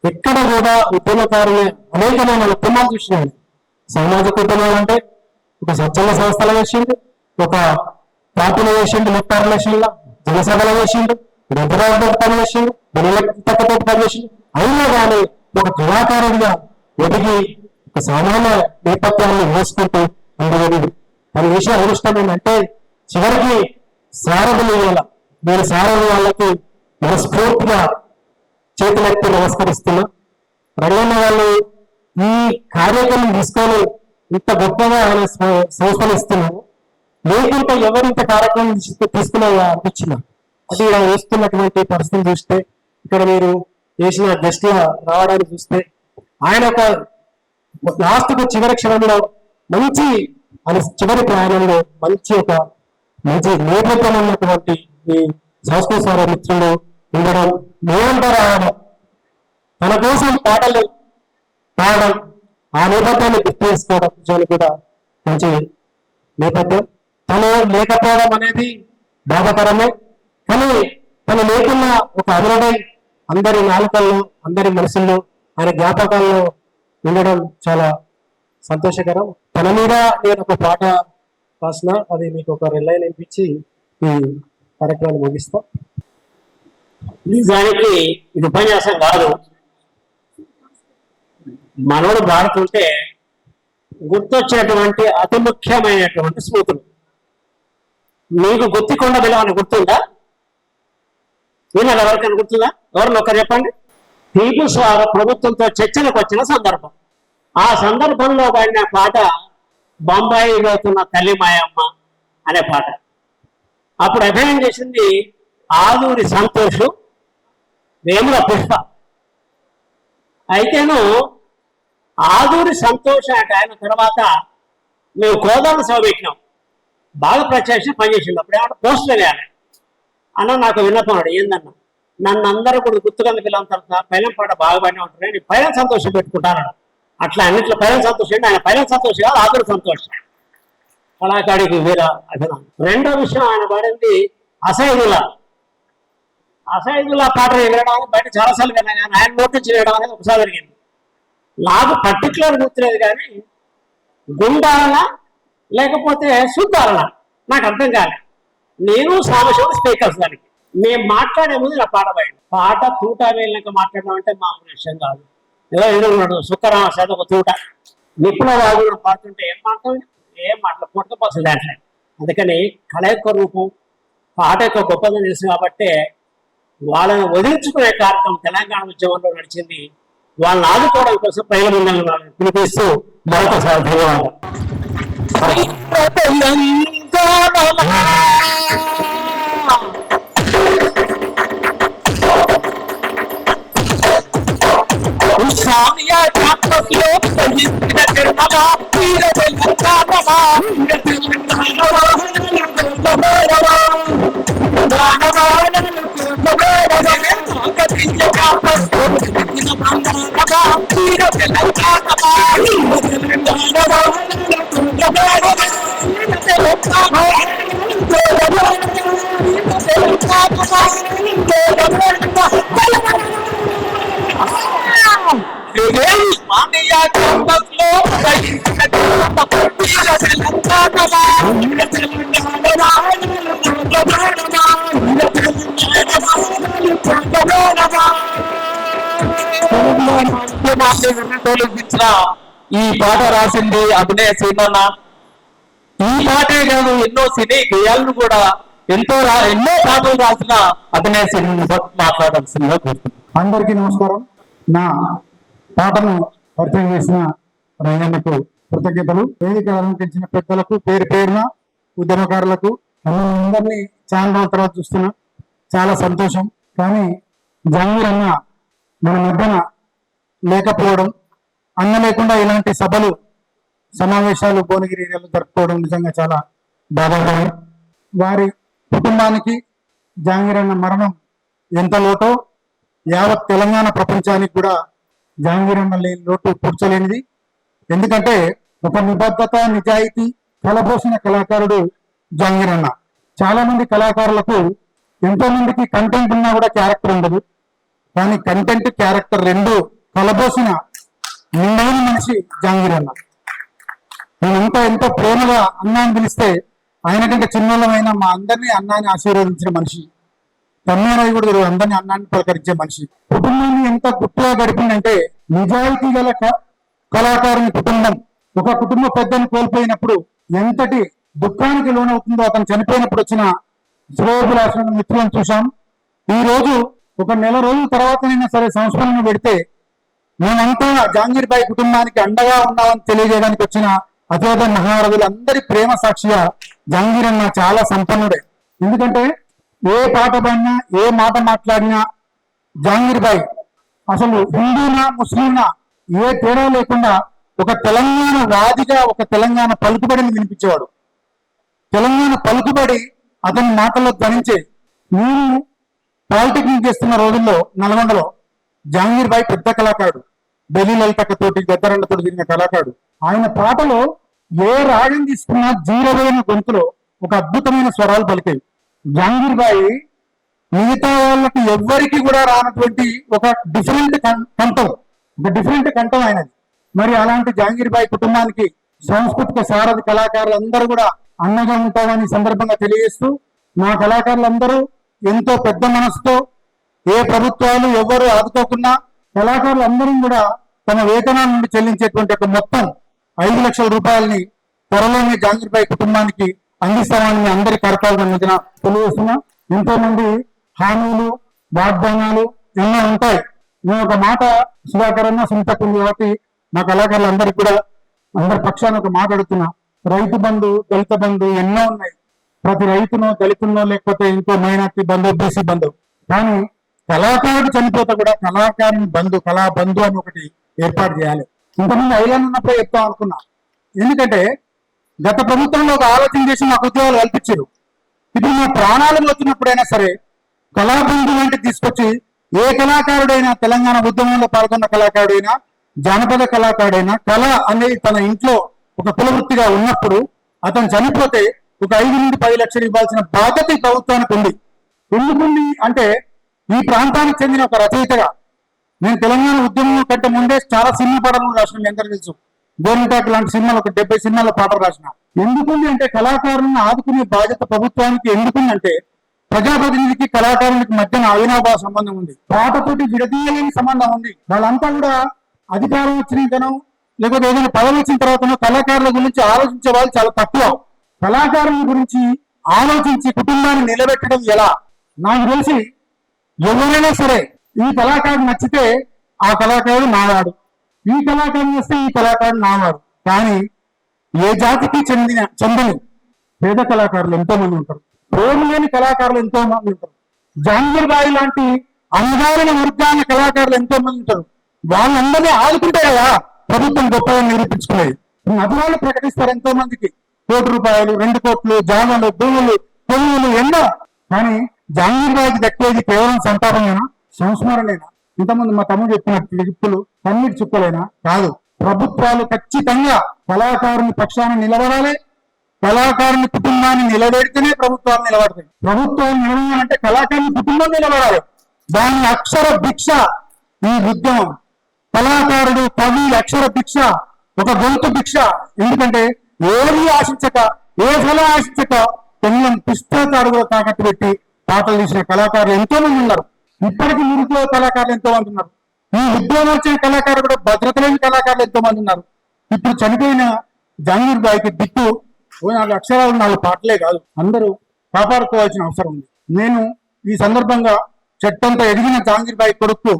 ఎక్కడ కూడా ఉద్యమకారులు అనేకమైన ఉద్యమాలు చూసినాడు. సామాజిక ఉద్యమాలు అంటే ఒక స్వచ్ఛంద సంస్థలు వేసిండు, ఒక పార్టీలు వేసిండు, ముట్టారు వేసిండు, జనసభలు వేసిండు, గద్దరాలతో పని చేసిండు, తక్కువతో పని చేసిండు. అయినా కానీ ఒక కళాకారుడిగా ఎదిగి ఒక సామాన్య నేపథ్యాన్ని వేసుకుంటూ ఉండగలిగి తన విషయం అదృష్టం ఏంటంటే చివరికి సారథులు ఇవ్వాల. నేను సారథి వాళ్ళకి మనస్ఫూర్తిగా చేతులెత్తి నమస్కరిస్తున్నా. రంగన్న వాళ్ళు ఈ కార్యక్రమం తీసుకొని ఇంత గొప్పగా ఆయన సంస్థలు ఇస్తున్నాము. లేకుంటే ఎవరు ఇంత కార్యక్రమం తీసుకున్నా అనిపించిన అది ఇలా వేస్తున్నటువంటి పరిస్థితి చూస్తే, ఇక్కడ మీరు చేసిన గెస్ట్ల రావడానికి చూస్తే ఆయన ఒక లాస్ట్ చివరి క్షణంలో మంచి చివరి ప్రయాణంలో మంచి నేపథ్యం ఉన్నటువంటి ఈ సంస్కృత మిత్రులు ఉండడం, మేమంతా రావడం, తన కోసం పాటలు పాడడం, ఆ నేపథ్యాన్ని గుర్తు చేసుకోవడం నిజాన్ని కూడా మంచి నేపథ్యం. తను లేకపోవడం అనేది బాధాకరమే. కానీ తను లేకున్న ఒక అమరుడై అందరి నాలుకల్లో, అందరి మనసుల్లో, ఆయన జ్ఞాపకాల్లో ఉండడం చాలా సంతోషకరం. తన మీద నేను ఒక పాట రాసిన, అది మీకు ఒక రెల్లైన్ వినిపించి ఈ కార్యక్రమాన్ని ముగిస్తాం. నిజానికి ఇది ఉపన్యాసం కాదు. మనోడు పాడుతుంటే గుర్తొచ్చినటువంటి అతి ముఖ్యమైనటువంటి స్మృతులు. మీకు గుత్తికొండ బిలవని గుర్తుందా? విన్నారు ఎవరికైనా గుర్తుందా? ఎవరిని ఒకరు చెప్పండి. పీపుల్స్ వారు ప్రభుత్వంతో చర్చలకు వచ్చిన సందర్భం. ఆ సందర్భంలో పాడిన పాట బొంబాయి పోతున్న తల్లి మాయమ్మ అనే పాట. అప్పుడు అభినయం చేసింది ఆదూరి సంతోష్, వేముల పుష్ప. అయితేను ఆదూరి సంతోష్ అంటే ఆయన తర్వాత మేము కోదాడ సభ పెట్టినాం, బాగా ప్రత్యక్ష పనిచేసింది. అప్పుడు ఏమన్నా పోస్టులు వేయాలి అన్న నాకు విన్నపన్నాడు. ఏందన్నా నన్ను అందరూ కూడా గుర్తుకందు పిల్లల తర్వాత పైన పాట బాగా పడిన ఉంటుంది, నేను పైన సంతోషం పెట్టుకుంటాను. అట్లా అన్నింటిలో పైన సంతోషం అంటే ఆయన పైన సంతోషం కాదు, ఆదూరి సంతోషం కళాకాడికి వీర అభిమానం. రెండో విషయం ఆయన పాడింది అసైదుల్లా. అసైదుల్లా పాట వినడానికి బయట చాలాసార్లు విన్నా, కానీ ఆయన నోటి నుంచి వినడం అనేది ఒకసారి జరిగింది. నాకు పర్టికులర్ గుర్తులేదు, కానీ గుండాలన లేకపోతే శుద్ధాలన నాకు అర్థం కాలే. నేను సామశివుడు స్పీకర్స్ దానికి మేము మాట్లాడే ముందు నా పాట పడింది. పాట తూట వేలినాక మాట్లాడడం అంటే మామూలు విషయం కాదు. ఏదో ఎదురున్నాడు సుఖరామ శాత ఒక తూట నిపుణ వాడు పాడుతుంటే ఏం మాట్లాడు, ఏం మాట్లాడు పుట్టకపోతుంది దాంట్లో. అందుకని కళ యొక్క రూపం, పాట యొక్క గొప్పదని తెలుసు కాబట్టి వాళ్ళని వదిలించుకునే కార్యక్రమం తెలంగాణ ఉద్యమంలో నడిచింది. వాళ్ళని ఆదుకోవడం కోసం ప్రజల ముందు పిలిపిస్తూ మరొకసారి ధన్యవాదాలు. ఈ పాట రాసింది అభినయ సీనన్న. ఈ పాటే కాదు, ఎన్నో సినీ గేయాలను కూడా ఎన్నో పాటలు రాసిన అభినయ సీనన్న మాట్లాడాల్సిందిగా కోరుతున్నాను. అందరికీ నమస్కారం. నా పాటను పరిచయం చేసిన రంగన్నకు కృతజ్ఞతలు. వేదిక అలంకరించిన పెద్దలకు, పేరు పేరున ఉద్యమకారులకు, అందరినీ చాలా రోజుల తర్వాత చూస్తున్నా, చాలా సంతోషం. కానీ జంగీర్ అన్న మన మధ్యన లేకపోవడం, అన్న లేకుండా ఇలాంటి సభలు సమావేశాలు భువనగిరి ఏరియాలో జరుపుకోవడం నిజంగా చాలా బాధాకరం. వారి కుటుంబానికి జంగీర్ అన్న మరణం ఎంత లోటో యావత్ తెలంగాణ ప్రపంచానికి కూడా జంగీర్ అన్న లేని లోటు పూడ్చలేనిది. ఎందుకంటే ఒక నిబద్ధత, నిజాయితీ కలబోసిన కళాకారుడు జంగీర్ అన్న. చాలా మంది కళాకారులకు ఎంతో మందికి కంటెంట్ ఉన్నా కూడా క్యారెక్టర్ ఉండదు, కానీ కంటెంట్ క్యారెక్టర్ రెండు కలబోసిన నిండైన మనిషి జంగీర్ అన్న. నేను ఇంకా ఎంతో ప్రేమగా అన్నాన్ని పిలిస్తే ఆయన కంటే చిన్నోళ్ళమైనా మా అందరినీ అన్నాన్ని ఆశీర్వదించిన మనిషి. తమ్మిరాయి కూడా అందరినీ అన్నాన్ని పలకరించే మనిషి. కుటుంబాన్ని ఎంత గుట్టుగా గడిపిందంటే, నిజాయితీ గల కళాకారుని కుటుంబం ఒక కుటుంబ పెద్దను కోల్పోయినప్పుడు ఎంతటి దుఃఖానికి లోనవుతుందో అతను చనిపోయినప్పుడు వచ్చిన శ్రేయోభిలాషణ మిత్రులను చూశాం. ఈ రోజు ఒక నెల రోజుల తర్వాతనైనా సరే సంస్మరణ పెడితే మేమంతా జంగీర్ భాయ్ కుటుంబానికి అండగా ఉన్నామని తెలియజేయడానికి వచ్చిన అతిథ మహారథులందరి ప్రేమ సాక్షిగా జంగీర్ అన్న చాలా సంపన్నుడే. ఎందుకంటే ఏ పాట పాడినా, ఏ మాట మాట్లాడినా జంగీర్ భాయ్ అసలు హిందూనా ముస్లింనా ఏ తేడా లేకుండా ఒక తెలంగాణ వాదిగా, ఒక తెలంగాణ పలుకుబడిని వినిపించేవాడు. తెలంగాణ పలుకుబడి అతని మాటల్లో ధ్వనించే. నేను పాలిటెక్నిక్ చేస్తున్న రోజుల్లో నల్గొండలో జంగీర్ భాయ్ పెద్ద కళాకారుడు, బెలి లలితకతోటి గద్దరండతోటి తిరిగిన కళాకారుడు. ఆయన పాటలో ఏ రాగం తీసుకున్నా జీరవైన గొంతులో ఒక అద్భుతమైన స్వరాలు పలికాయి. జంగీర్ భాయ్ మిగతా వాళ్ళకి ఎవ్వరికి కూడా రానటువంటి ఒక డిఫరెంట్ కంఠం ఆయనది. మరి అలాంటి జంగీర్ భాయ్ కుటుంబానికి సాంస్కృతిక సారథి కళాకారులందరూ కూడా అన్నగా ఉంటామని సందర్భంగా తెలియజేస్తూ, మా కళాకారులందరూ ఎంతో పెద్ద మనసుతో, ఏ ప్రభుత్వాలు ఎవరు ఆదుకోకున్నా కళాకారులందరూ కూడా తమ వేతనాల నుండి చెల్లించేటువంటి ఒక మొత్తం 5 లక్షల రూపాయలని త్వరలోనే జంగీర్ భాయ్ కుటుంబానికి అందిస్తామని అందరి కర్తవ్యం మధ్యన తెలియజేస్తున్నా. ఎంతో మంది హామీలు, వాగ్దానాలు ఎన్నో ఉంటాయి. నేను ఒక మాట సుధాకర్ అన్న సునీతకు ఉంది కాబట్టి మా కళాకారులు అందరికి కూడా అందరి పక్షాన్ని ఒక మాట అడుగుతున్నా. రైతు బంధు, దళిత బంధు ఎన్నో ఉన్నాయి. ప్రతి రైతునో దళితుల్లో లేకపోతే ఇంకో మైనార్టీ బంధు, బీసీ బంధు. కానీ కళాకారుడు చనిపోతే కూడా కళాకారుని బంధు, కళా బంధు అని ఒకటి ఏర్పాటు చేయాలి. ఇంతమంది ఐలాండ్ ఉన్నప్పుడే చెప్తాం అనుకున్నా. ఎందుకంటే గత ప్రభుత్వంలో ఒక ఆలోచన చేసి మాకు ఉద్యోగాలు కల్పించారు. ఇప్పుడు మా ప్రాణాలు వచ్చినప్పుడైనా సరే కళాబంధు వంటి తీసుకొచ్చి ఏ కళాకారుడైనా, తెలంగాణ ఉద్యమంలో పాల్గొన్న కళాకారుడైనా, జానపద కళాకారుడైనా, కళ అనేది తన ఇంట్లో ఒక కులవృత్తిగా ఉన్నప్పుడు అతను చనిపోతే ఒక 5 నుండి 10 లక్షలు ఇవ్వాల్సిన బాధ్యత ఈ ప్రభుత్వానికి ఉంది. ఎందుకుంది అంటే ఈ ప్రాంతానికి చెందిన ఒక రచయితగా నేను తెలంగాణ ఉద్యమం కంటే ముందే చాలా సినిమా పాటలు రాసిన, మీ అందరూ తెలుసు. గోరింటాకు లాంటి సినిమాలు ఒక 70 సినిమాల పాటలు రాసిన. ఎందుకుంది అంటే కళాకారులను ఆదుకునే బాధ్యత ప్రభుత్వానికి ఎందుకుందంటే ప్రజాప్రతినిధికి కళాకారునికి మధ్యన అవినాభావ సంబంధం ఉంది, పాటతోటి విడదీయలేని సంబంధం ఉంది. వాళ్ళంతా కూడా అధికారం వచ్చినాకనో లేకపోతే ఏదైనా పదవి వచ్చిన తర్వాతనో కళాకారుల గురించి ఆలోచించే వాళ్ళు చాలా తక్కువ. కళాకారుల గురించి ఆలోచించి కుటుంబాన్ని నిలబెట్టడం ఎలా? నాకు తెలిసి ఎవరైనా సరే ఈ కళాకారుడు నచ్చితే ఆ కళాకారుడు నావాడు, ఈ కళాకారుడు వస్తే ఈ కళాకారుడు నావాడు. కానీ ఏ జాతికి చెందని పేద కళాకారులు ఎంతో మంది ఉంటారు, ప్రేమ లేని కళాకారులు ఎంతో మంది ఉంటారు, జాంగీర్ బాయి లాంటి అనుదాన వర్గాల కళాకారులు ఎంతో మంది ఉంటారు. వాళ్ళందరినీ ఆదుకుంటే కదా ప్రభుత్వం గొప్పగా నిరూపించుకునేది. నగరాలు ప్రకటిస్తారు ఎంతో మందికి, 1 కోటి రూపాయలు, 2 కోట్లు, జాగాలు, భూములు, కొలువులు ఎన్నో. కానీ జాంగీర్ బాయికి దక్కేది కేవలం సంతాపమేనా, సంస్మరణేనా? ఇంతమంది మా తమ్ముడు చెప్పినట్టు చుప్పులు కన్నీటి చుక్కలేనా? కాదు. ప్రభుత్వాలు ఖచ్చితంగా కళాకారుని పక్షాన నిలబడాలి. కళాకారుని కుటుంబాన్ని నిలబెడితేనే ప్రభుత్వాలు నిలబడతాయి. ప్రభుత్వాలు నిలబడాలంటే కళాకారుని కుటుంబం నిలబడాలి. దాని అక్షర భిక్ష ఈ ఉద్యమం. కళాకారుడు, కవి అక్షర భిక్ష, ఒక గొంతు భిక్ష. ఎందుకంటే ఏది ఆశించక, ఏ ఫలం ఆశించక కేవలం పుస్తకారుగా తాకట్టు పెట్టి పాటలు తీసిన కళాకారులు ఎంతో మంది ఉన్నారు. ఇప్పటికీ నిరుద్యోగ కళాకారులు ఎంతో మంది ఉన్నారు. ఈ ఉద్యోగం వచ్చిన కళాకారులు కూడా భద్రత లేని కళాకారులు ఎంతో మంది ఉన్నారు. ఇప్పుడు చనిపోయిన జాంగీర్ బాయికి దిక్కు 4 అక్షరాలు 4 పాటలే కాదు, అందరూ కాపాడుకోవాల్సిన అవసరం ఉంది. నేను ఈ సందర్భంగా చెట్టంతా ఎదిగిన జాంగీర్ బాయి కొడుకు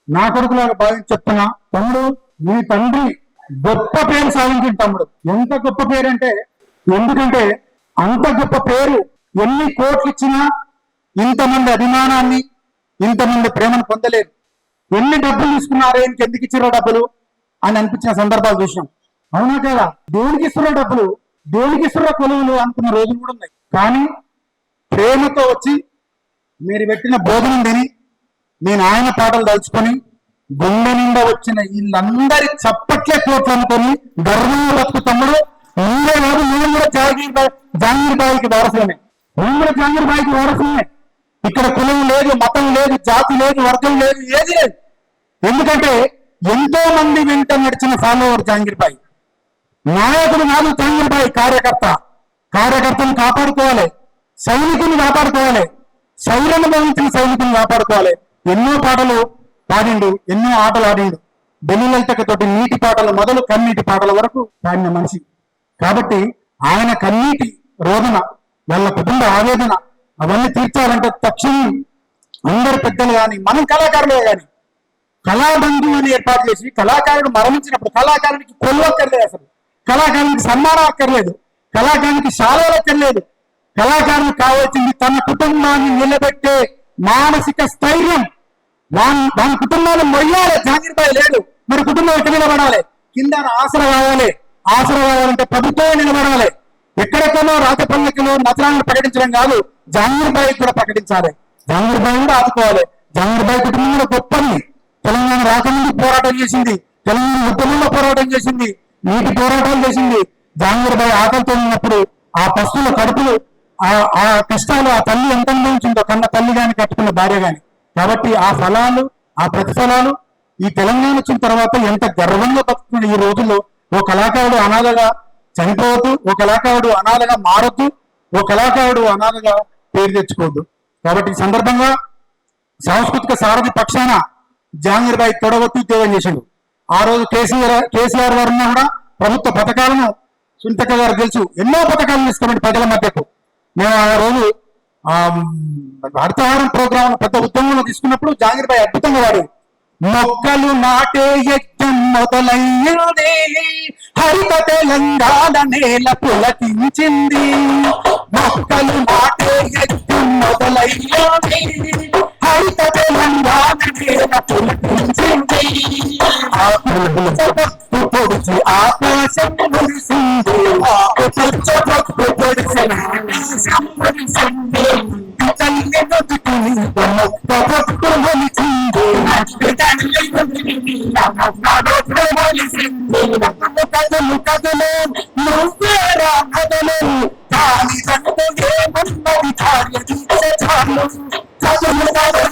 నా కొడుకులాగా భావించి చెప్తున్నా, తమ్ముడు మీ తండ్రి గొప్ప పేరు సాధించిన తమ్ముడు. ఎంత గొప్ప పేరు అంటే, ఎందుకంటే అంత గొప్ప పేరు ఎన్ని కోట్లు ఇచ్చినా ఇంతమంది అభిమానాన్ని, ఇంతమంది ప్రేమను పొందలేరు. ఎన్ని డబ్బులు తీసుకున్నారే, ఇంకెందుకు ఇచ్చిరో డబ్బులు అని అనిపించిన సందర్భాలు చూసినాం. అవునా కదా? దేవునికి ఇస్తున్న డబ్బులు, దేవునికి ఇస్తున్న కొలువులు అనుకున్న రోజులు కూడా ఉన్నాయి. కానీ ప్రేమతో వచ్చి మీరు పెట్టిన భోజనం తిని నేను ఆయన పాటలు తలుచుకొని గుండె నిండా వచ్చిన వీళ్ళందరి చప్పట్లే కోట్లు అనుకొని గర్వంగా బతుకు తమ్ముడు. ముందే కాదు, మేము కూడా జాంగీర్ బాయికి వారసులమే. మేము కూడా జాంగీర్ బాయికి వారసులమే. ఇక్కడ కులం లేదు, మతం లేదు, జాతి లేదు, వర్గం లేదు, ఏది లేదు. ఎందుకంటే ఎంతో మంది వెంట నడిచిన ఫాలోవర్ జాంగీర్ బాయి. నాయకుడు కాదు జాంగీర్ బాయి, కార్యకర్త. కార్యకర్తను కాపాడుకోవాలి, సైనికుని కాపాడుకోవాలి, శౌర్యను భవించిన సైనికుని కాపాడుకోవాలి. ఎన్నో పాటలు పాడిండు, ఎన్నో ఆటలు ఆడిండు. బెల్లిలతోటి నీటి పాటలు మొదలు కన్నీటి పాటల వరకు పాడిన మనిషి. కాబట్టి ఆయన కన్నీటి రోదన, వాళ్ళ కుటుంబ ఆవేదన అవన్నీ తీర్చాలంటే తక్షణం అందరు పెద్దలు కానీ మనం కళాకారులే కానీ కళాబంధు అని ఏర్పాటు చేసి, కళాకారుడు మరణించినప్పుడు కళాకారునికి కొలువు అక్కర్లేదు, అసలు కళాకారునికి సన్మానం అక్కర్లేదు, కళాకారునికి శాలలు అక్కర్లేదు. కళాకారునికి కావాల్సింది తన కుటుంబాన్ని నిలబెట్టే మానసిక స్థైర్యం. దాని కుటుంబాన్ని మొయ్యాలి. జాంగీర్ బాయి లేడు, మరి కుటుంబం ఎక్కడ నిలబడాలి? కింద ఆసరా కావాలి. ఆసరా కావాలంటే ప్రభుత్వమే నిలబడాలి. ఎక్కడెక్కడో రాజపల్లకిలో నగరాలను ప్రకటించడం కాదు, జాంగీర్ బాయి కూడా ప్రకటించాలి. జాంగీర్ బాయి కూడా ఆదుకోవాలి. జాంగీర్ బాయి కుటుంబం కూడా గొప్పది. తెలంగాణ రాకముందు పోరాటం చేసింది, తెలంగాణ ఉద్యమంలో పోరాటం చేసింది, నీటి పోరాటాలు చేసింది. జాంగీర్ బాయి ఆకలితో ఉన్నప్పుడు ఆ పశువుల కడుపులు, ఆ కష్టాలు ఆ తల్లి ఎంత అనుభవించిందో, కన్న తల్లి గాని కట్టుకున్న భార్య గాని. కాబట్టి ఆ ఫలాలు, ఆ ప్రతిఫలాలు ఈ తెలంగాణ వచ్చిన తర్వాత ఎంత గర్వంగా బతుకుతుంది. ఈ రోజుల్లో ఓ కళాకారుడు అనాథగా చనిపోవద్దు, ఓ కళాకారుడు అనాథగా మారొద్దు, ఓ కళాకారుడు అనాథగా పేరు తెచ్చుకోవద్దు. కాబట్టి ఈ సందర్భంగా సాంస్కృతిక సారథి పక్షాన జాంగీర్ బాయి తొడగొట్టి ఉద్యోగం చేశాడు. ఆ రోజు కేసీఆర్ గారు ఉన్నా కూడా ప్రభుత్వ పథకాలను సునీతక్క గారు తెలుసు, ఎన్నో పథకాలు తీసుకున్నాడు ప్రజల మధ్యకు. మేము ఆ రోజు హరితహారం ప్రోగ్రామ్ పెద్ద ఉద్యమంలో తీసుకున్నప్పుడు జాంగీర్ భాయ్ అద్భుతంగా వాడు మొక్కలు నాటే యజ్ఞం మొదలయ్యింది, హరిత తెలంగాణ నేల పులకించింది. మొక్కలు నాటే యజ్ఞం మొదలయ్యింది, హరిత తెలంగాణ నేల పులకించింది. పొడిచి ఆకాశం మురిసింది, పొడిచిన ఆకాశం మురిసింది. తల్లి నొదుకుని మొక్క పొట్టు మొలిచింది, కథలు కథలు నువ్వేరా కథలు, దాని తండ్రి ఏమన్నది కార్య దీక్ష చాలు. కథలు కథలు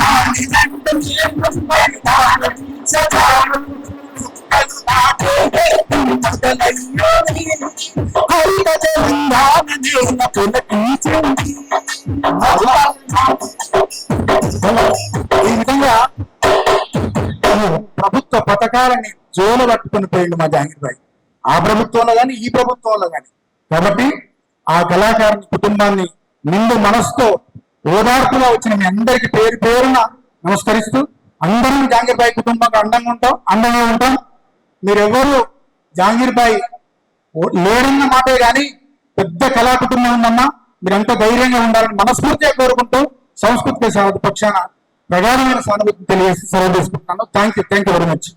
దాని తండ్రి ఏమన్నది కార్య దీక్ష చాలు. హరిత తెలంగాణ నేల పులకించింది. ఈ విధంగా ప్రభుత్వ పథకాలని జోలు పట్టుకుని పోయిండు మా జాంగీర్ భాయ్, ఆ ప్రభుత్వంలో కానీ ఈ ప్రభుత్వంలో కానీ. కాబట్టి ఆ కళాకారుని కుటుంబాన్ని నిండు మనసుతో ఓదార్పుగా వచ్చిన మీ అందరికి పేరు పేరున నమస్కరిస్తూ, అందరం జాంగీర్ భాయ్ కుటుంబంగా అండంగా ఉంటాం. మీరెవరు జాంగీర్ భాయ్ లేడన్న మాటే గాని పెద్ద కళా కుటుంబం ఉందమ్మా, మీరంతా ధైర్యంగా ఉండాలని మనస్ఫూర్తిగా కోరుకుంటూ సంస్కృతిక పక్షాన ప్రగాఢమైన సానుభూతిని తెలియజేసి సెలవు తీసుకుంటున్నాను. Thank you very much.